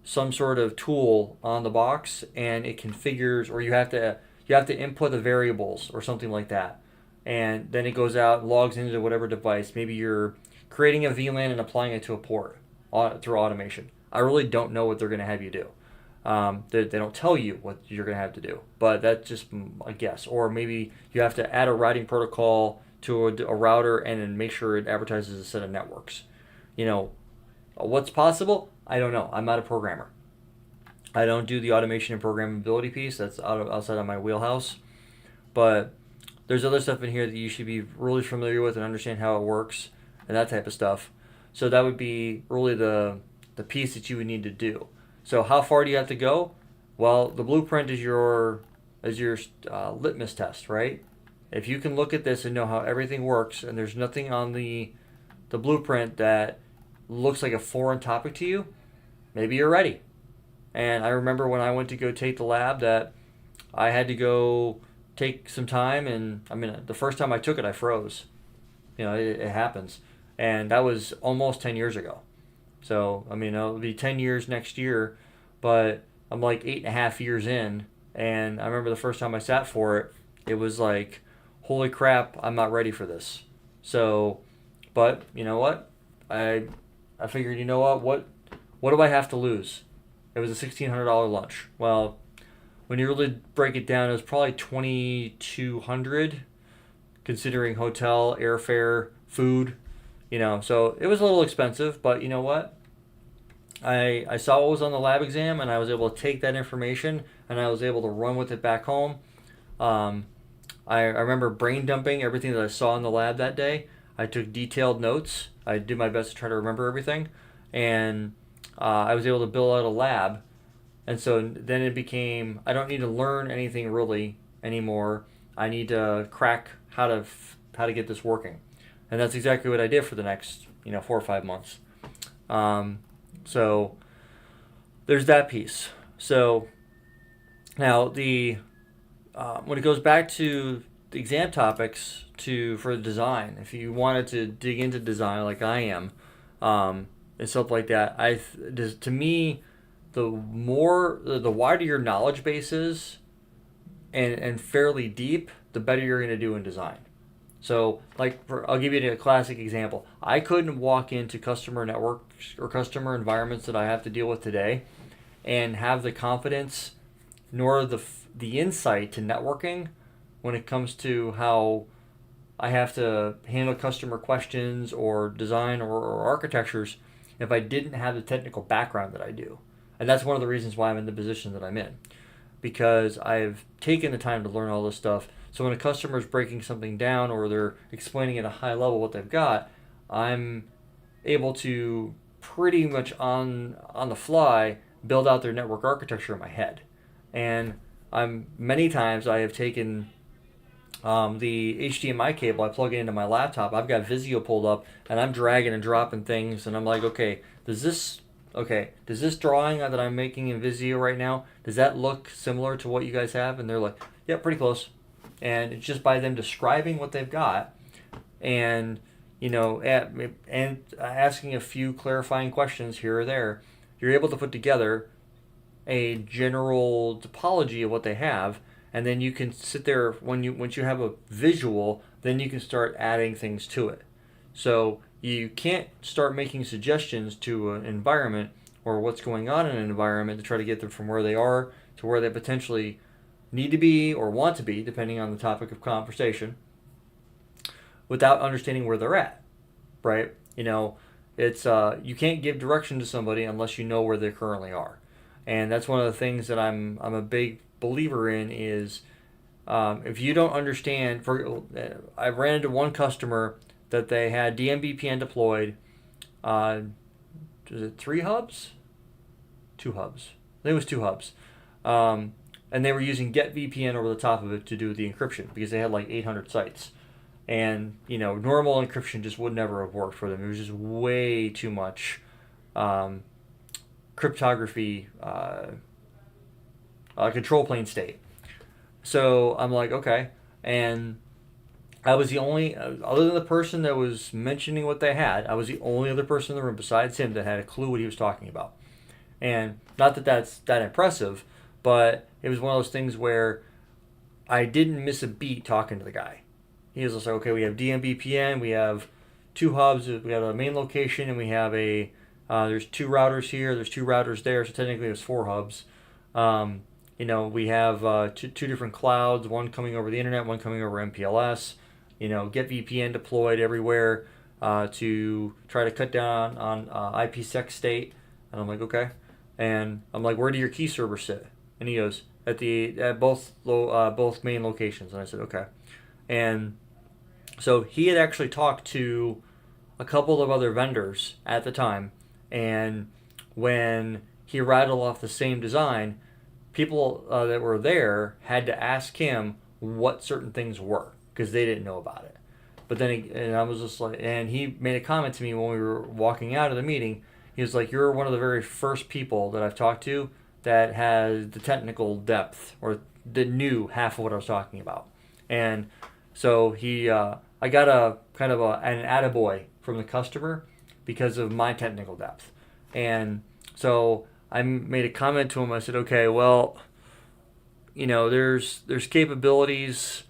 some sort of tool on the box, and it configures, or you have to input the variables or something like that, and then it goes out and logs into whatever device. Maybe you're creating a VLAN and applying it to a port through automation. I really don't know what they're going to have you do. They don't tell you what you're going to have to do, but that's just a guess. Or maybe you have to add a routing protocol to a router and then make sure it advertises a set of networks. What's possible? I don't know. I'm not a programmer. I don't do the automation and programmability piece. That's outside of my wheelhouse. But there's other stuff in here that you should be really familiar with and understand how it works and that type of stuff. So that would be really the piece that you would need to do. So how far do you have to go? Well, the blueprint is your litmus test, right? If you can look at this and know how everything works, and there's nothing on the the blueprint that looks like a foreign topic to you, maybe you're ready. And I remember when I went to go take the lab that I had to go take some time, and I mean, the first time I took it, I froze. It happens. And that was almost 10 years ago. So, I mean, it'll be 10 years next year, but I'm like 8.5 years in. And I remember the first time I sat for it, it was like, holy crap, I'm not ready for this. So, but you know what? I figured, what do I have to lose? It was a $1,600 lunch. Well, when you really break it down, it was probably $2,200, considering hotel, airfare, food. So it was a little expensive, but you know what? I saw what was on the lab exam, and I was able to take that information, and I was able to run with it back home. I remember brain dumping everything that I saw in the lab that day. I took detailed notes. I did my best to try to remember everything, and I was able to build out a lab. And so then it became, I don't need to learn anything really anymore. I need to crack how to get this working. And that's exactly what I did for the next 4 or 5 months. So there's that piece. So now when it goes back to the exam topics for the design, if you wanted to dig into design like I am, and stuff like that, to me, the wider your knowledge base is, and fairly deep, the better you're going to do in design. So, I'll give you a classic example. I couldn't walk into customer networks or customer environments that I have to deal with today and have the confidence nor the insight to networking when it comes to how I have to handle customer questions or design or architectures if I didn't have the technical background that I do. And that's one of the reasons why I'm in the position that I'm in, because I've taken the time to learn all this stuff. So when a customer is breaking something down or they're explaining at a high level what they've got, I'm able to pretty much on the fly build out their network architecture in my head. And many times I have taken the HDMI cable, I plug it into my laptop, I've got Visio pulled up, and I'm dragging and dropping things, and I'm like, okay, does this drawing that I'm making in Visio right now, does that look similar to what you guys have? And they're like, yeah, pretty close. And it's just by them describing what they've got and, and asking a few clarifying questions here or there, you're able to put together a general topology of what they have. And then you can sit there, once you have a visual, then you can start adding things to it. So you can't start making suggestions to an environment or what's going on in an environment to try to get them from where they are to where they potentially need to be or want to be, depending on the topic of conversation, without understanding where they're at, right? It's you can't give direction to somebody unless you know where they currently are. And that's one of the things that I'm a big believer in is if you don't understand. I ran into one customer that they had DMVPN deployed. Was it 3 hubs? 2 hubs. I think it was 2 hubs. And they were using GetVPN over the top of it to do the encryption because they had like 800 sites. And, normal encryption just would never have worked for them. It was just way too much cryptography, control plane state. So I'm like, okay. And I was the only, other than the person that was mentioning what they had, I was the only other person in the room besides him that had a clue what he was talking about. And not that that's that impressive, but it was one of those things where I didn't miss a beat talking to the guy. He was just like, okay, we have DMVPN, we have 2 hubs, we have a main location, and we have there's 2 routers here, there's 2 routers there, so technically there's 4 hubs. We have two different clouds, one coming over the internet, one coming over MPLS. Get VPN deployed everywhere to try to cut down on IPsec state. And I'm like, okay. And I'm like, where do your key servers sit? And he goes, at both main locations. And I said, okay. And so he had actually talked to a couple of other vendors at the time, and when he rattled off the same design, people that were there had to ask him what certain things were because they didn't know about it. But then, and I was just like, and he made a comment to me when we were walking out of the meeting. He was like, "You're one of the very first people that I've talked to that has the technical depth or that knew half of what I was talking about." And so I got a kind of an attaboy from the customer because of my technical depth. And so I made a comment to him. I said, "Okay, well, there's capabilities,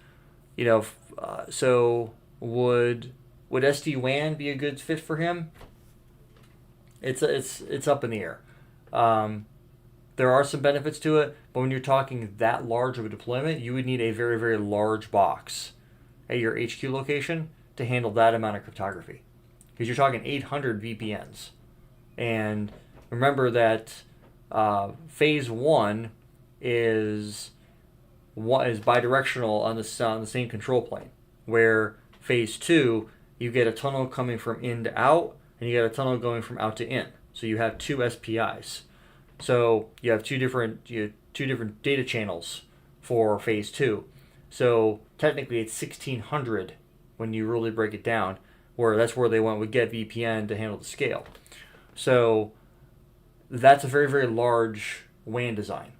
so would SD-WAN be a good fit for him? It's up in the air. There are some benefits to it, but when you're talking that large of a deployment, you would need a very, very large box at your HQ location to handle that amount of cryptography, because you're talking 800 VPNs. And remember that phase one is bidirectional on the same control plane, where phase two, you get a tunnel coming from in to out, and you get a tunnel going from out to in. So you have two SPIs. So you have two different data channels for phase two. So technically it's 1600 when you really break it down, where that's where they went with Get VPN to handle the scale. So that's a very, very large WAN design.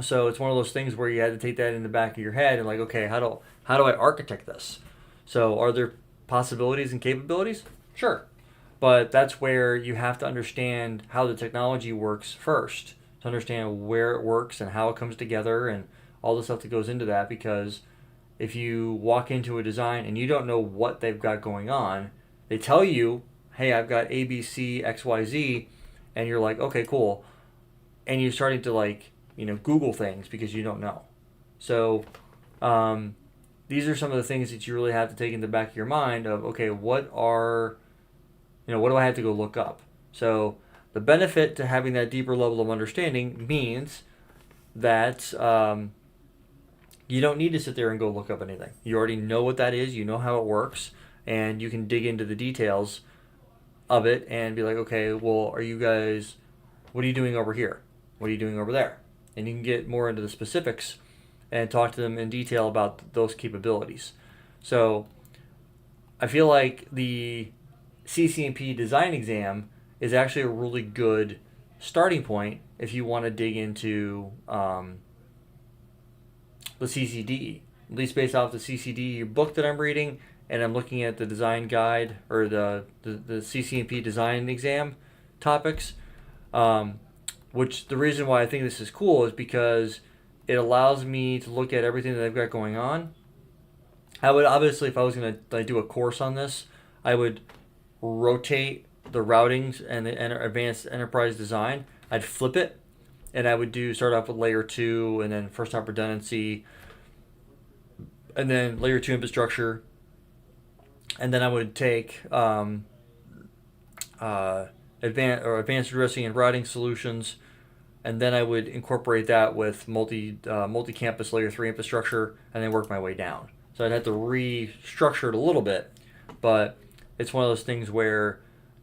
So it's one of those things where you had to take that in the back of your head and like, okay, how do I architect this? So are there possibilities and capabilities? Sure. But that's where you have to understand how the technology works first, to understand where it works and how it comes together and all the stuff that goes into that. Because if you walk into a design and you don't know what they've got going on, they tell you, hey, I've got A, B, C, X, Y, Z, and you're like, okay, cool. And you're starting to Google things because you don't know. So these are some of the things that you really have to take in the back of your mind of, okay, what do I have to go look up? So the benefit to having that deeper level of understanding means that you don't need to sit there and go look up anything. You already know what that is. You know how it works. And you can dig into the details of it and be like, okay, well, what are you doing over here? What are you doing over there? And you can get more into the specifics and talk to them in detail about those capabilities. So I feel like the CCNP design exam is actually a really good starting point if you want to dig into the CCDE, at least based off the CCDE book that I'm reading, and I'm looking at the design guide or the CCNP design exam topics. Which the reason why I think this is cool is because it allows me to look at everything that I've got going on. I would obviously, if I was going to do a course on this, I would rotate the routings and the advanced enterprise design. I'd flip it, and I would start off with layer 2, and then first hop redundancy, and then layer 2 infrastructure, and then I would take advanced addressing and routing solutions, and then I would incorporate that with multi-campus layer 3 infrastructure, and then work my way down. So I'd have to restructure it a little bit, but it's one of those things where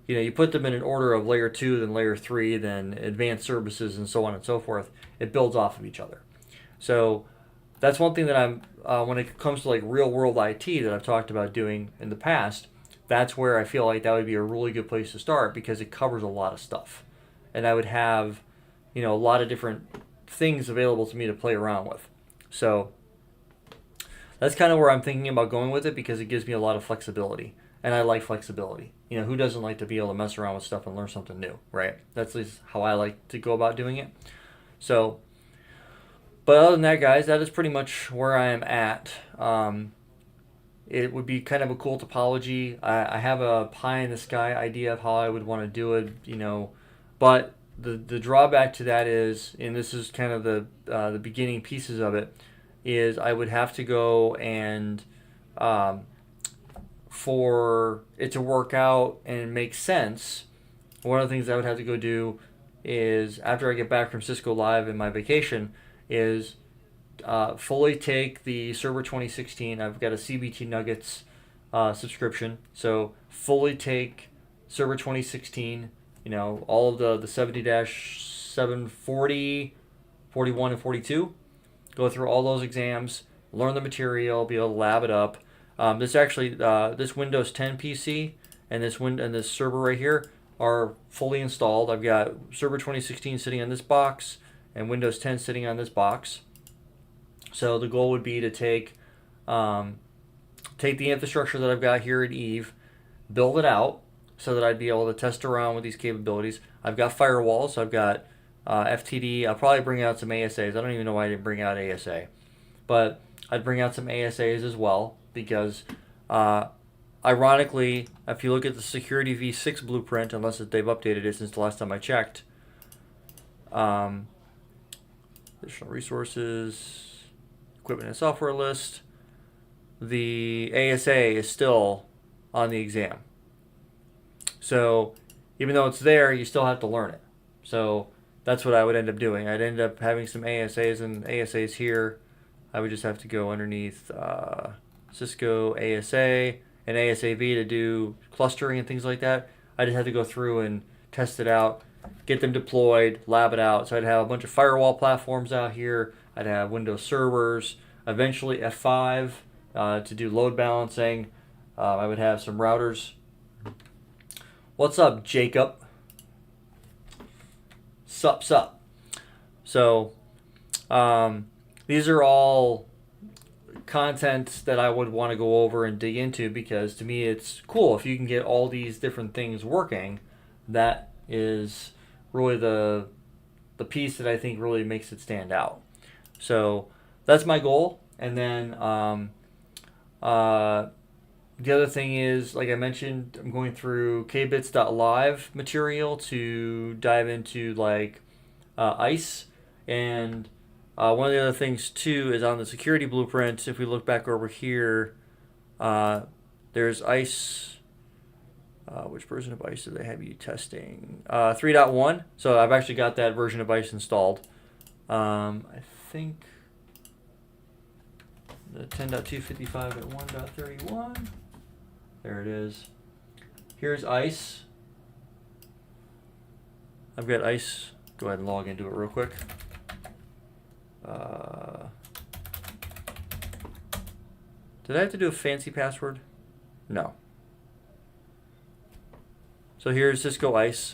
you put them in an order of layer 2, then layer 3, then advanced services, and so on and so forth. It builds off of each other. So that's one thing that I'm when it comes to real world IT that I've talked about doing in the past. That's where I feel like that would be a really good place to start because it covers a lot of stuff, and I would have a lot of different things available to me to play around with. So that's kind of where I'm thinking about going with it because it gives me a lot of flexibility, and I like flexibility. Who doesn't like to be able to mess around with stuff and learn something new, right? That's at least how I like to go about doing it. So, but other than that, guys, that is pretty much where I am at. It would be kind of a cool topology. I have a pie in the sky idea of how I would want to do it, but the drawback to that is, and this is kind of the beginning pieces of it, is I would have to go and for it to work out and make sense, one of the things I would have to go do is after I get back from Cisco Live in my vacation is fully take the Server 2016. I've got a CBT Nuggets subscription, so fully take Server 2016. All of the 70-740, 41, and 42. Go through all those exams, learn the material, be able to lab it up. This Windows 10 PC and this server right here are fully installed. I've got Server 2016 sitting on this box and Windows 10 sitting on this box. So the goal would be to take the infrastructure that I've got here at Eve, build it out so that I'd be able to test around with these capabilities. I've got firewalls. So I've got FTD. I'll probably bring out some ASAs. I don't even know why I didn't bring out ASA, but I'd bring out some ASAs as well because, ironically, if you look at the Security V6 blueprint, unless they've updated it since the last time I checked, additional resources, equipment and software list, the ASA is still on the exam. So even though it's there, you still have to learn it. So that's what I would end up doing. I'd end up having some ASAs and ASAs here. I would just have to go underneath Cisco ASA and ASAV to do clustering and things like that. I just had to go through and test it out, get them deployed, lab it out. So I'd have a bunch of firewall platforms out here. I'd have Windows servers, eventually F5 to do load balancing. I would have some routers. What's up, Jacob? Sup. So these are all content that I would want to go over and dig into because to me it's cool if you can get all these different things working. That is really the piece that I think really makes it stand out. So that's my goal. And then the other thing is, like I mentioned, I'm going through kbits.live material to dive into like ICE. And one of the other things too is on the security blueprint. If we look back over here, there's ICE. Which version of ICE do they have you testing? 3.1. So I've actually got that version of ICE installed. I think the 10.255 at 1.31. There it is. Here's ICE. I've got ICE. Go ahead and log into it real quick. Did I have to do a fancy password? No. So here's Cisco ICE.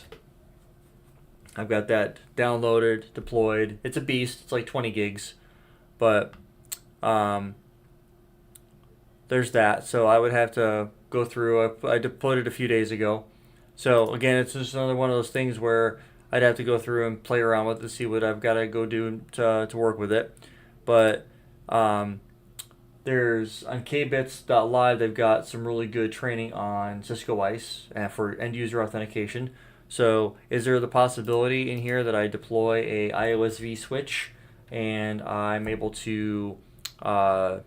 I've got that downloaded, deployed. It's a beast. It's like 20 gigs. But there's that. So I would have to go through. I deployed it a few days ago. So again, it's just another one of those things where I'd have to go through and play around with it to see what I've got to go do to work with it. But there's on kbits.live, they've got some really good training on Cisco ICE for end user authentication. So is there the possibility in here that I deploy a IOSV switch and I'm able to do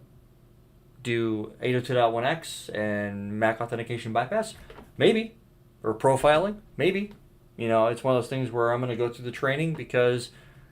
802.1x and MAC authentication bypass? Maybe. Or profiling? Maybe. You know, it's one of those things where I'm going to go through the training because,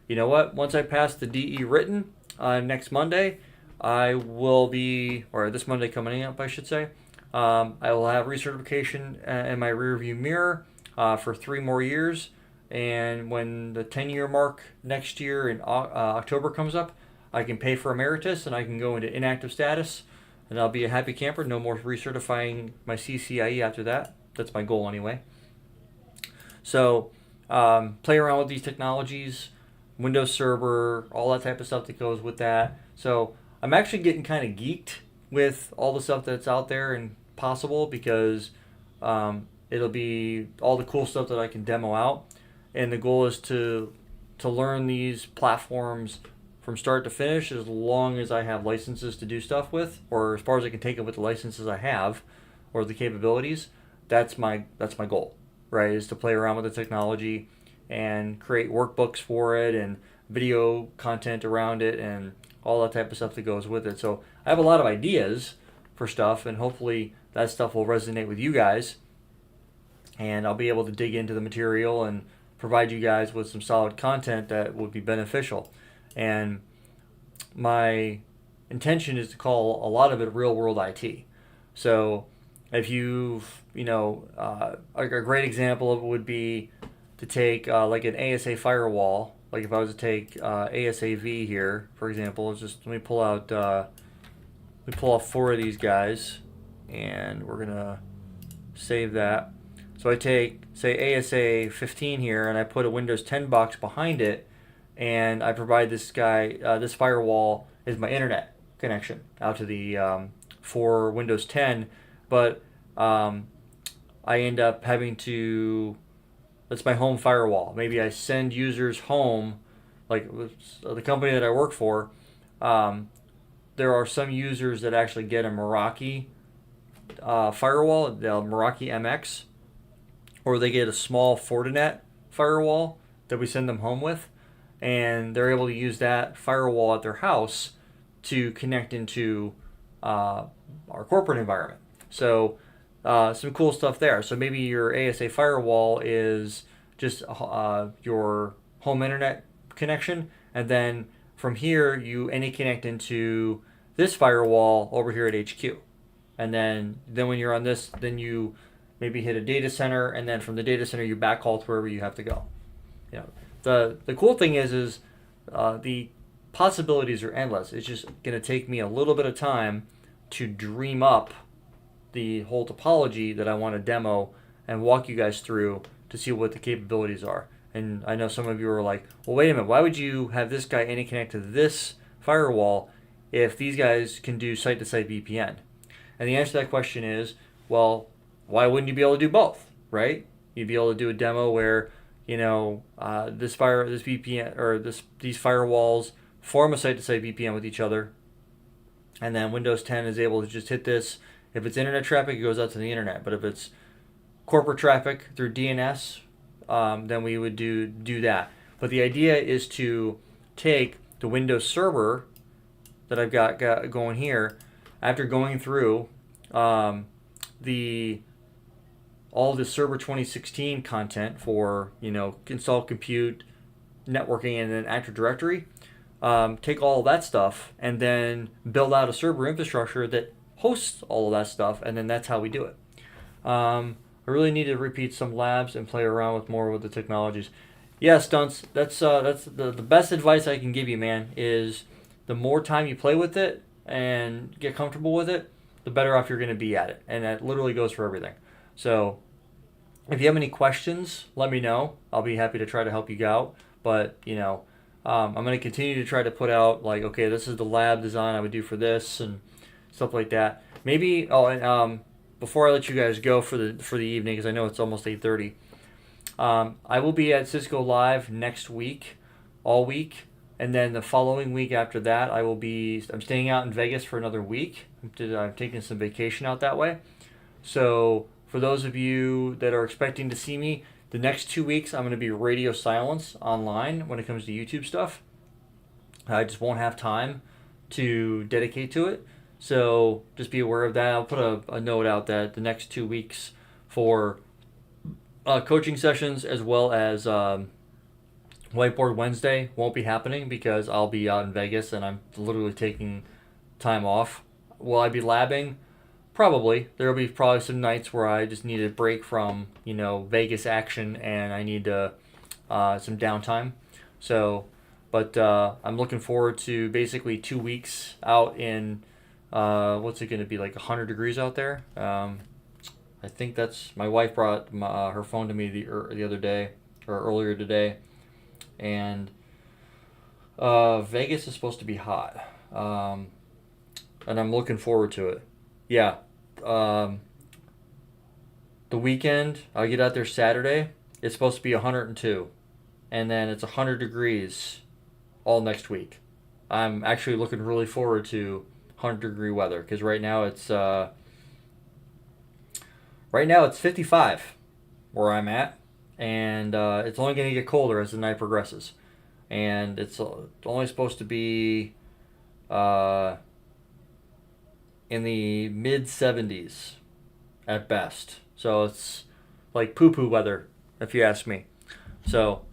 you know what, once I pass the DE written next Monday, I will be, or this Monday coming up, I should say, I will have recertification in my rearview mirror for 3 more years. And when the 10-year mark next year in October comes up, I can pay for emeritus and I can go into inactive status and I'll be a happy camper. No more recertifying my CCIE after that. That's my goal anyway. So play around with these technologies, Windows Server, all that type of stuff that goes with that. So I'm actually getting kind of geeked with all the stuff that's out there and possible because it'll be all the cool stuff that I can demo out. And the goal is to learn these platforms from start to finish as long as I have licenses to do stuff with, or as far as I can take it with the licenses I have or the capabilities. That's my goal, right? Is to play around with the technology and create workbooks for it and video content around it and all that type of stuff that goes with it. So I have a lot of ideas for stuff, and hopefully that stuff will resonate with you guys, and I'll be able to dig into the material and provide you guys with some solid content that would be beneficial. And my intention is to call a lot of it real world IT. So if you've, a great example of it would be to take like an ASA firewall. Like if I was to take ASAV here, for example, let me pull out we pull off 4 of these guys, and we're gonna save that. So I take, say, ASA 15 here, and I put a Windows 10 box behind it, and I provide this guy, this firewall is my internet connection out to the for Windows 10, but I end up having to, that's my home firewall. Maybe I send users home, like the company that I work for, there are some users that actually get a Meraki firewall, the Meraki MX, or they get a small Fortinet firewall that we send them home with, and they're able to use that firewall at their house to connect into our corporate environment. So some cool stuff there. So maybe your ASA firewall is just your home internet connection, and then from here you connect into this firewall over here at HQ, and then when you're on this, then you maybe hit a data center, and then from the data center you backhaul to wherever you have to go. You know, the cool thing is the possibilities are endless. It's just going to take me a little bit of time to dream up the whole topology that I want to demo and walk you guys through to see what the capabilities are. And I know some of you are like, well, wait a minute, why would you have this guy connect to this firewall if these guys can do site-to-site VPN? And the answer to that question is, well, why wouldn't you be able to do both, right? You'd be able to do a demo where, you know, this VPN or these firewalls form a site-to-site VPN with each other, and then Windows 10 is able to just hit this. If it's internet traffic, it goes out to the internet. But if it's corporate traffic through DNS, then we would do that. But the idea is to take the Windows server that I've got going here, after going through all the Server 2016 content for, you know, install, compute, networking, and then Active Directory, take all of that stuff and then build out a server infrastructure that hosts all of that stuff, and then that's how we do it. I really need to repeat some labs and play around with more with the technologies. Yeah, Stunts, that's the best advice I can give you, man, is the more time you play with it and get comfortable with it, the better off you're going to be at it. And that literally goes for everything. So if you have any questions, let me know. I'll be happy to try to help you out. But, you know, I'm going to continue to try to put out, like, okay, this is the lab design I would do for this and stuff like that. Maybe, before I let you guys go for the evening, because I know it's almost 8:30, I will be at Cisco Live next week, all week. And then the following week after that, I'm staying out in Vegas for another week. I'm taking some vacation out that way. So for those of you that are expecting to see me, the next 2 weeks I'm going to be radio silence online when it comes to YouTube stuff. I just won't have time to dedicate to it. So just be aware of that. I'll put a note out that the next 2 weeks for coaching sessions as well as Whiteboard Wednesday won't be happening because I'll be out in Vegas and I'm literally taking time off. Will I be labbing? Probably. There will be probably some nights where I just need a break from, you know, Vegas action and I need some downtime. So, but I'm looking forward to basically 2 weeks out in, what's it going to be, like 100 degrees out there? I think that's, my wife brought her phone to me the other day, or earlier today. And Vegas is supposed to be hot, and I'm looking forward to it. Yeah, the weekend, I'll get out there Saturday. It's supposed to be 102, and then it's 100 degrees all next week. I'm actually looking really forward to 100-degree weather because right now it's 55 where I'm at. And it's only going to get colder as the night progresses. And it's only supposed to be in the mid-70s at best. So it's like poo-poo weather, if you ask me. So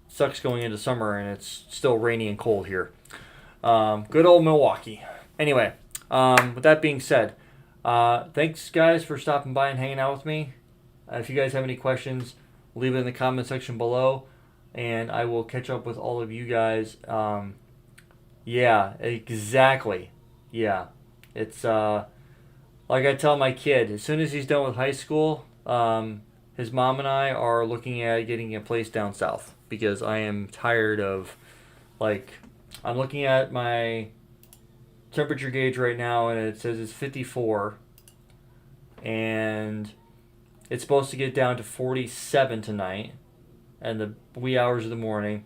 sucks going into summer and it's still rainy and cold here. Good old Milwaukee. Anyway, with that being said, thanks guys for stopping by and hanging out with me. If you guys have any questions, leave it in the comment section below, and I will catch up with all of you guys. Yeah, exactly. Yeah. It's like I tell my kid, as soon as he's done with high school, his mom and I are looking at getting a place down south because I am tired of, like, I'm looking at my temperature gauge right now and it says it's 54 and it's supposed to get down to 47 tonight and the wee hours of the morning.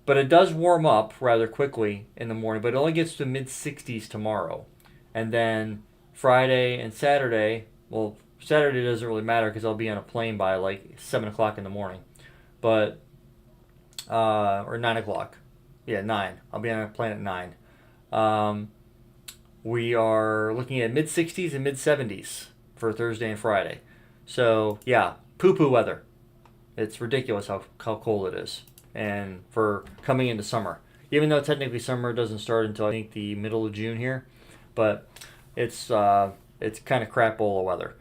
But it does warm up rather quickly in the morning, but it only gets to mid 60s tomorrow. And then Friday and Saturday, well, Saturday doesn't really matter because I'll be on a plane by like 7 o'clock in the morning. But, or 9 o'clock. Yeah, 9. I'll be on a plane at 9. We are looking at mid 60s and mid 70s for Thursday and Friday. So, yeah, poo-poo weather. It's ridiculous how cold it is. And for coming into summer. Even though technically summer doesn't start until I think the middle of June here. But it's kind of crap bowl of weather.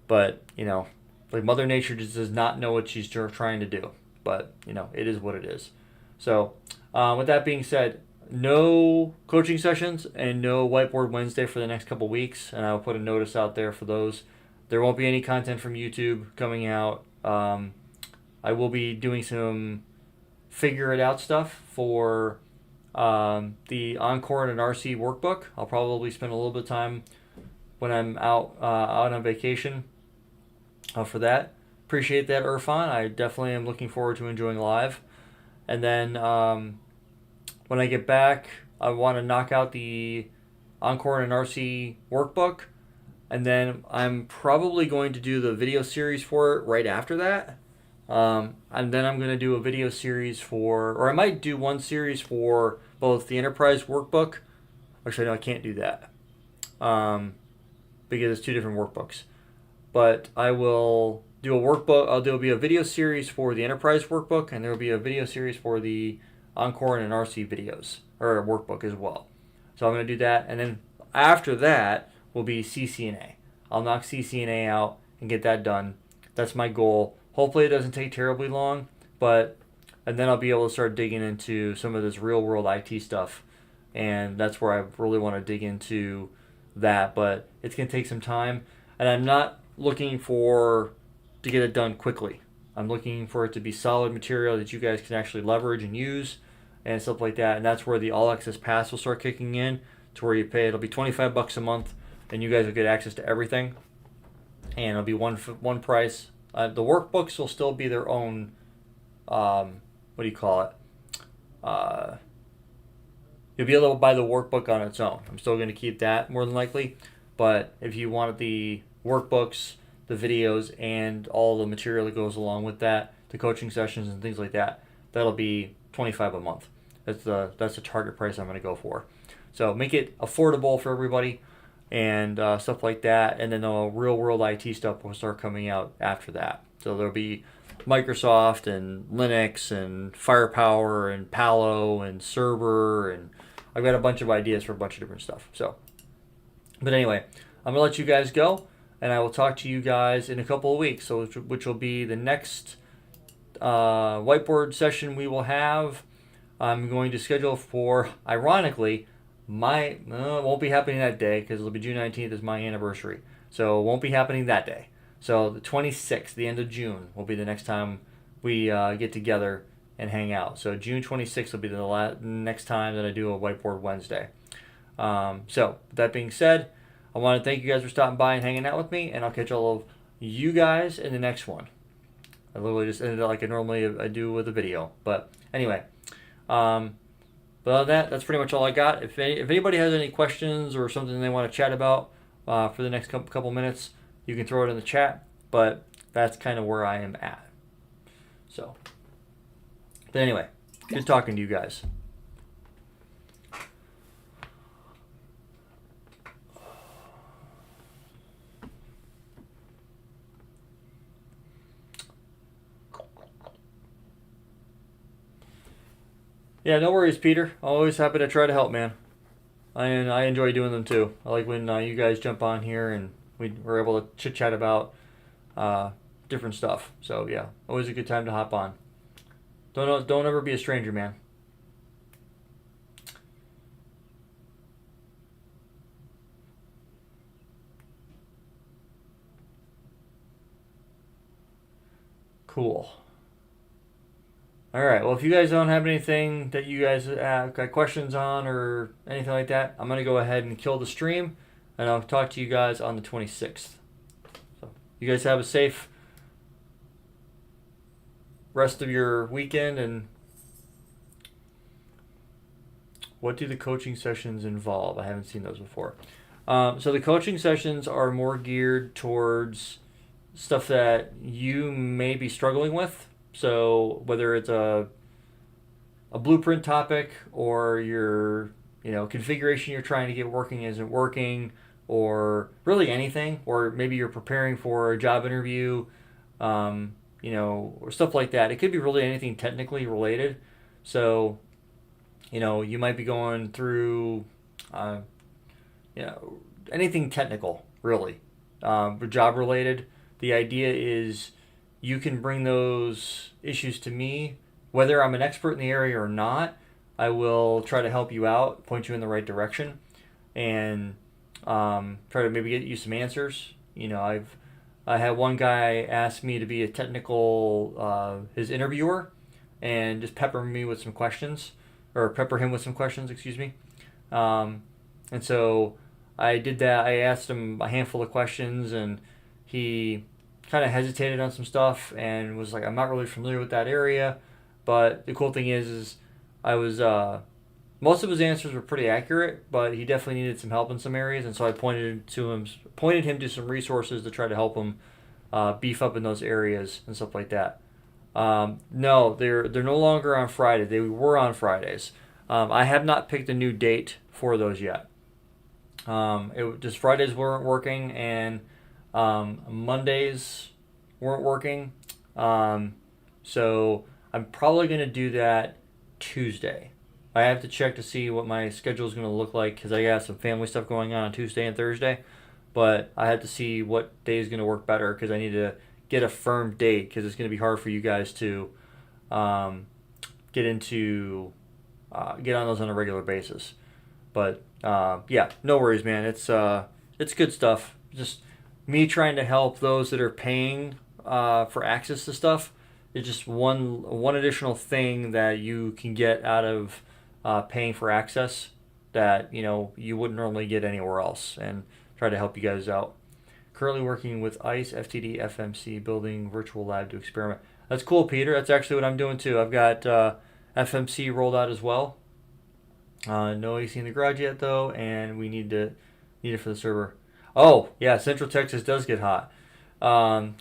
But, you know, like Mother Nature just does not know what she's trying to do. But, you know, it is what it is. So, with that being said, no coaching sessions and no Whiteboard Wednesday for the next couple weeks. And I'll put a notice out there for those. There won't be any content from YouTube coming out. I will be doing some figure it out stuff for the Encore and RC workbook. I'll probably spend a little bit of time when I'm out on vacation for that. Appreciate that, Irfan. I definitely am looking forward to enjoying live. And then when I get back, I want to knock out the Encore and RC workbook. And then I'm probably going to do the video series for it right after that. And then I'm going to do a video series or I might do one series for both the Enterprise workbook. Actually, no, I can't do that because it's two different workbooks. But I will do a workbook. There'll be a video series for the Enterprise workbook, and there will be a video series for the Encore and RC videos or workbook as well. So I'm going to do that, and then after that will be CCNA. I'll knock CCNA out and get that done. That's my goal. Hopefully it doesn't take terribly long, and then I'll be able to start digging into some of this real world IT stuff, and that's where I really want to dig into that, but it's going to take some time, and I'm not looking to get it done quickly. I'm looking for it to be solid material that you guys can actually leverage and use and stuff like that, and that's where the All Access Pass will start kicking in, to where you pay, it'll be $25 a month, and you guys will get access to everything, and it'll be one price. The workbooks will still be their own, what do you call it? You'll be able to buy the workbook on its own. I'm still going to keep that more than likely. But if you wanted the workbooks, the videos, and all the material that goes along with that, the coaching sessions and things like that, that'll be $25 a month. That's the target price I'm going to go for. So make it affordable for everybody and stuff like that. And then the real world IT stuff will start coming out after that. So there'll be Microsoft and Linux and Firepower and Palo and Server, and I've got a bunch of ideas for a bunch of different stuff. So, but anyway, I'm gonna let you guys go, and I will talk to you guys in a couple of weeks. So, which will be the next whiteboard session we will have. I'm going to schedule for, ironically, it won't be happening that day because it'll be June 19th is my anniversary. So it won't be happening that day. So the 26th, the end of June, will be the next time we get together and hang out. So June 26th will be the next time that I do a Whiteboard Wednesday. So with that being said, I want to thank you guys for stopping by and hanging out with me, and I'll catch all of you guys in the next one. I literally just ended it like I normally do with a video. But anyway, but other than that, that's pretty much all I got. If anybody has any questions or something they want to chat about for the next couple minutes, you can throw it in the chat, but that's kind of where I am at. So, but anyway, good talking to you guys. Yeah, no worries, Peter. Always happy to try to help, man. I enjoy doing them too. I like when you guys jump on here and we're able to chit chat about different stuff. So yeah, always a good time to hop on. Don't ever be a stranger, man. Cool. All right. Well, if you guys don't have anything that you guys got questions on or anything like that, I'm going to go ahead and kill the stream, and I'll talk to you guys on the 26th. So you guys have a safe rest of your weekend. And what do the coaching sessions involve? I haven't seen those before. So the coaching sessions are more geared towards stuff that you may be struggling with. So whether it's a blueprint topic, or your configuration you're trying to get working isn't working, or really anything, or maybe you're preparing for a job interview, or stuff like that. It could be really anything technically related. So you might be going through anything technical, really, job related. The idea is you can bring those issues to me, whether I'm an expert in the area or not. I will try to help you out, point you in the right direction, and try to maybe get you some answers. I had one guy ask me to be a technical his interviewer, and just pepper him with some questions, excuse me. And so I did that. I asked him a handful of questions, and he kind of hesitated on some stuff and was like, I'm not really familiar with that area. But the cool thing is I was most of his answers were pretty accurate, but he definitely needed some help in some areas, and so I pointed him to some resources to try to help him beef up in those areas and stuff like that. No, they're no longer on Friday. They were on Fridays. I have not picked a new date for those yet. Just Fridays weren't working, and Mondays weren't working. So I'm probably going to do that Tuesday. I have to check to see what my schedule is going to look like, because I got some family stuff going on Tuesday and Thursday. But I have to see what day is going to work better, because I need to get a firm date, because it's going to be hard for you guys to get on those on a regular basis. But yeah, no worries, man. It's good stuff. Just me trying to help those that are paying for access to stuff. It's just one additional thing that you can get out of paying for access that you wouldn't normally get anywhere else, and try to help you guys out. Currently working with ICE, FTD, FMC, building virtual lab to experiment. That's cool, Peter. That's actually what I'm doing too. I've got FMC rolled out as well. No AC in the garage yet though, and we need it for the server. Oh yeah, Central Texas does get hot. I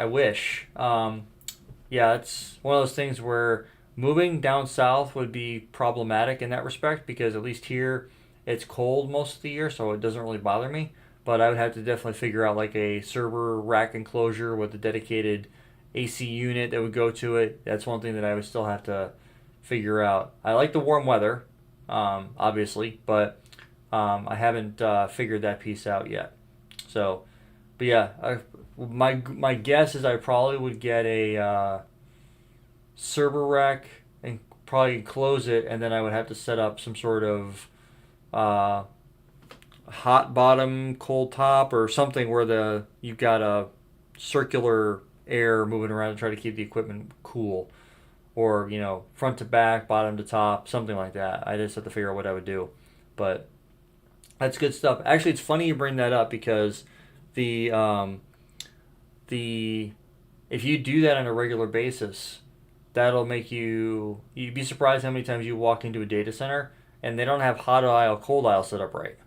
wish. Yeah, it's one of those things where moving down south would be problematic in that respect, because at least here it's cold most of the year, so it doesn't really bother me. But I would have to definitely figure out like a server rack enclosure with a dedicated AC unit that would go to it. That's one thing that I would still have to figure out. I like the warm weather, obviously, but I haven't figured that piece out yet. So, but yeah, my guess is I probably would get a server rack and probably close it, and then I would have to set up some sort of hot bottom, cold top, or something where you've got a circular air moving around to try to keep the equipment cool, or front to back, bottom to top, something like that. I just have to figure out what I would do, but that's good stuff. Actually, it's funny you bring that up, because the if you do that on a regular basis, that'll make you'd be surprised how many times you walk into a data center and they don't have hot aisle, cold aisle set up right.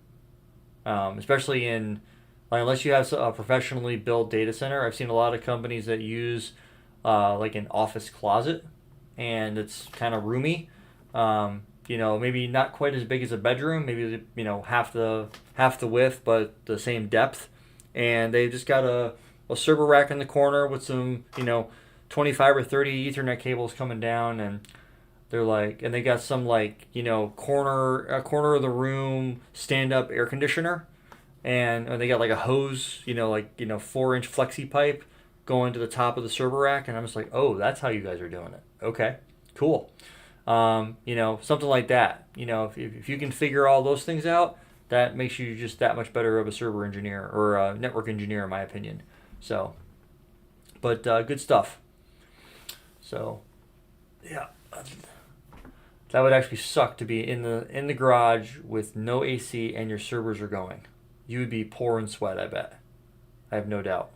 Especially unless you have a professionally built data center. I've seen a lot of companies that use like an office closet, and it's kind of roomy. Maybe not quite as big as a bedroom, maybe half the width but the same depth, and they just got a server rack in the corner with some 25 or 30 Ethernet cables coming down, and they got some corner of the room stand up air conditioner, and they got like a hose 4-inch flexi pipe going to the top of the server rack, and I'm just like, oh, that's how you guys are doing it. Okay, cool. Something like that. If you can figure all those things out, that makes you just that much better of a server engineer or a network engineer, in my opinion. So, But good stuff. So, yeah, that would actually suck to be in the garage with no AC and your servers are going. You would be pouring sweat, I bet. I have no doubt.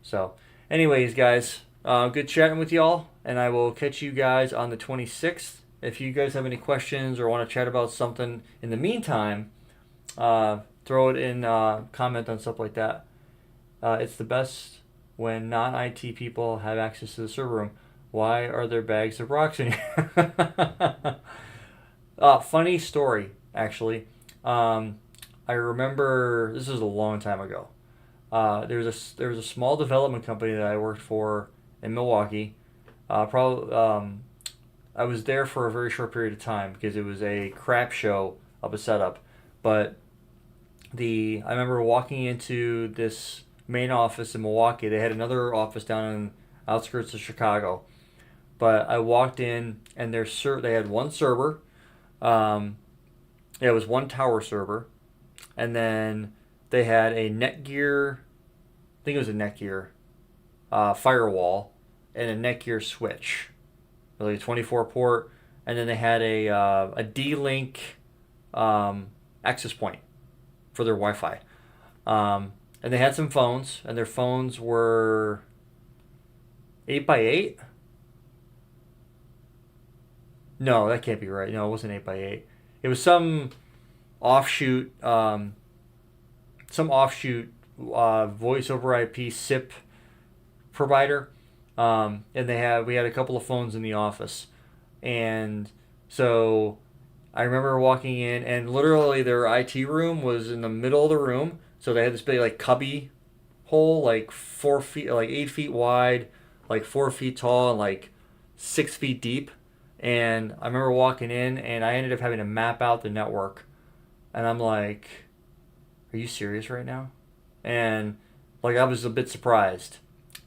So, anyways, guys, good chatting with y'all, and I will catch you guys on the 26th. If you guys have any questions or want to chat about something in the meantime, throw it in, comment on stuff like that. It's the best when non-IT people have access to the server room. Why are there bags of rocks in here? Funny story, actually. I remember, this was a long time ago. There was a small development company that I worked for in Milwaukee. I was there for a very short period of time because it was a crap show of a setup. But I remember walking into this main office in Milwaukee. They had another office down in outskirts of Chicago. But I walked in and they had one server. It was one tower server. And then they had a Netgear, I think it was a Netgear firewall and a Netgear switch, really a 24 port, and then they had a D-Link access point for their Wi-Fi, and they had some phones, and their phones were 8x8. No, that can't be right. No, it wasn't 8x8. It was some offshoot voice over IP SIP provider, and we had a couple of phones in the office, and so I remember walking in, and literally their IT room was in the middle of the room, so they had this big like cubby hole, like 4 feet, like 8 feet wide, like 4 feet tall, and like 6 feet deep. And I remember walking in, and I ended up having to map out the network, and I'm like, are you serious right now? And like I was a bit surprised.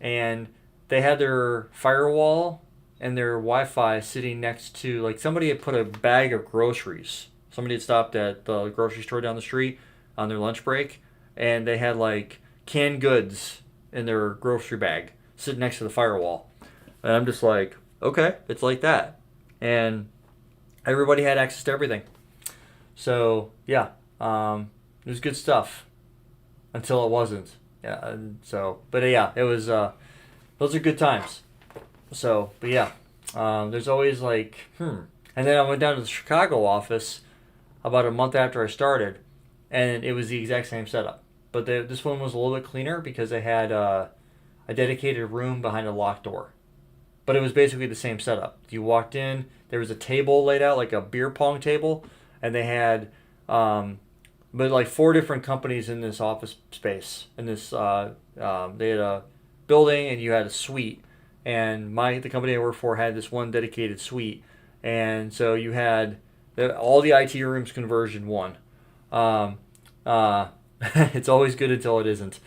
And they had their firewall and their Wi-Fi sitting next to, like, somebody had put a bag of groceries. Somebody had stopped at the grocery store down the street on their lunch break, and they had like canned goods in their grocery bag sitting next to the firewall. And I'm just like, okay, it's like that. And everybody had access to everything. So yeah, it was good stuff until it wasn't. Yeah, and so, but yeah, it was. Those are good times. So, but yeah, there's always like, And then I went down to the Chicago office about a month after I started, and it was the exact same setup. But this one was a little bit cleaner because they had a dedicated room behind a locked door. But it was basically the same setup. You walked in, there was a table laid out, like a beer pong table, and they had, but like 4 different companies in this office space. In this, they had a building, and you had a suite. And the company I worked for had this one dedicated suite, and so you had all the IT rooms conversion one. It's always good until it isn't.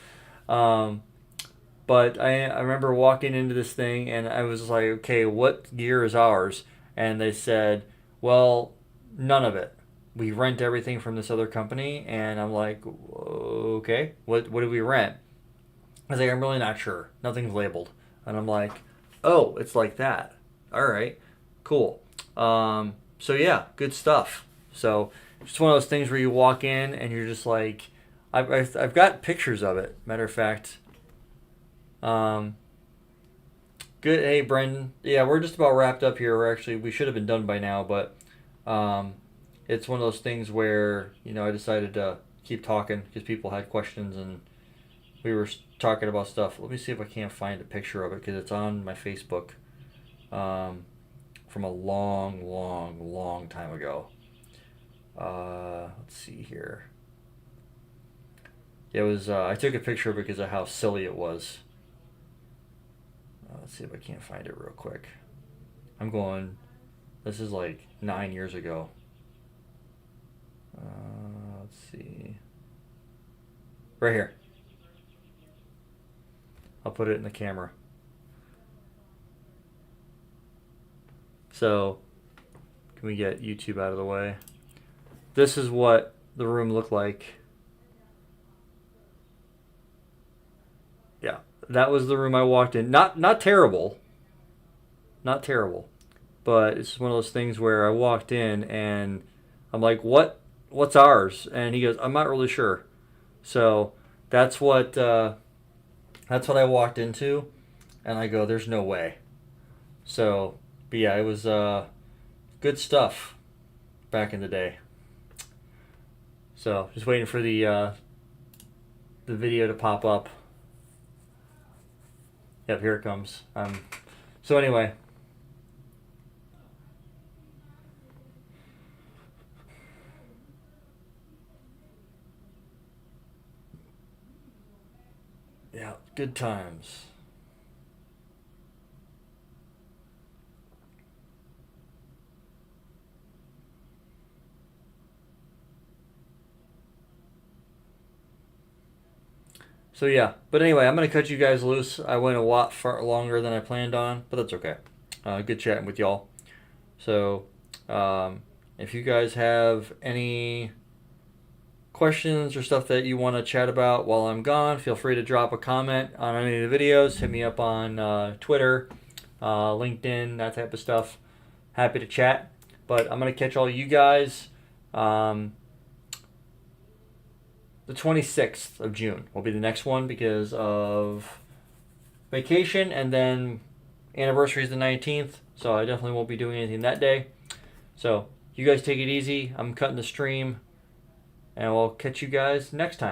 But I remember walking into this thing, and I was like, okay, what gear is ours? And they said, well, none of it. We rent everything from this other company. And I'm like, okay, what do we rent? I was like, I'm really not sure. Nothing's labeled. And I'm like, oh, it's like that. All right, cool. So yeah, good stuff. So it's one of those things where you walk in and you're just like, I've got pictures of it. Matter of fact. Good. Hey, Brendan. Yeah, we're just about wrapped up here. We should have been done by now, but it's one of those things where, I decided to keep talking because people had questions and we were talking about stuff. Let me see if I can't find a picture of it because it's on my Facebook from a long, long, long time ago. Let's see here. It was. I took a picture of it because of how silly it was. Let's see if I can't find it real quick. This is like 9 years ago. Let's see. Right here. I'll put it in the camera. So, can we get YouTube out of the way? This is what the room looked like. Yeah, that was the room I walked in. Not terrible, not terrible, but it's one of those things where I walked in and I'm like, what's ours? And he goes, I'm not really sure. So that's what I walked into, and I go, there's no way. So, but yeah, it was good stuff back in the day. So just waiting for the video to pop up. Yep, here it comes. So anyway. Yeah, good times. So yeah, but anyway, I'm gonna cut you guys loose. I went a lot far longer than I planned on, but that's okay. Good chatting with y'all. So, if you guys have any questions or stuff that you want to chat about while I'm gone, feel free to drop a comment on any of the videos. Hit me up on Twitter, LinkedIn, that type of stuff. Happy to chat. But I'm gonna catch all you guys. The 26th of June will be the next one because of vacation, and then anniversary is the 19th, so I definitely won't be doing anything that day. So you guys take it easy. I'm cutting the stream, and we'll catch you guys next time.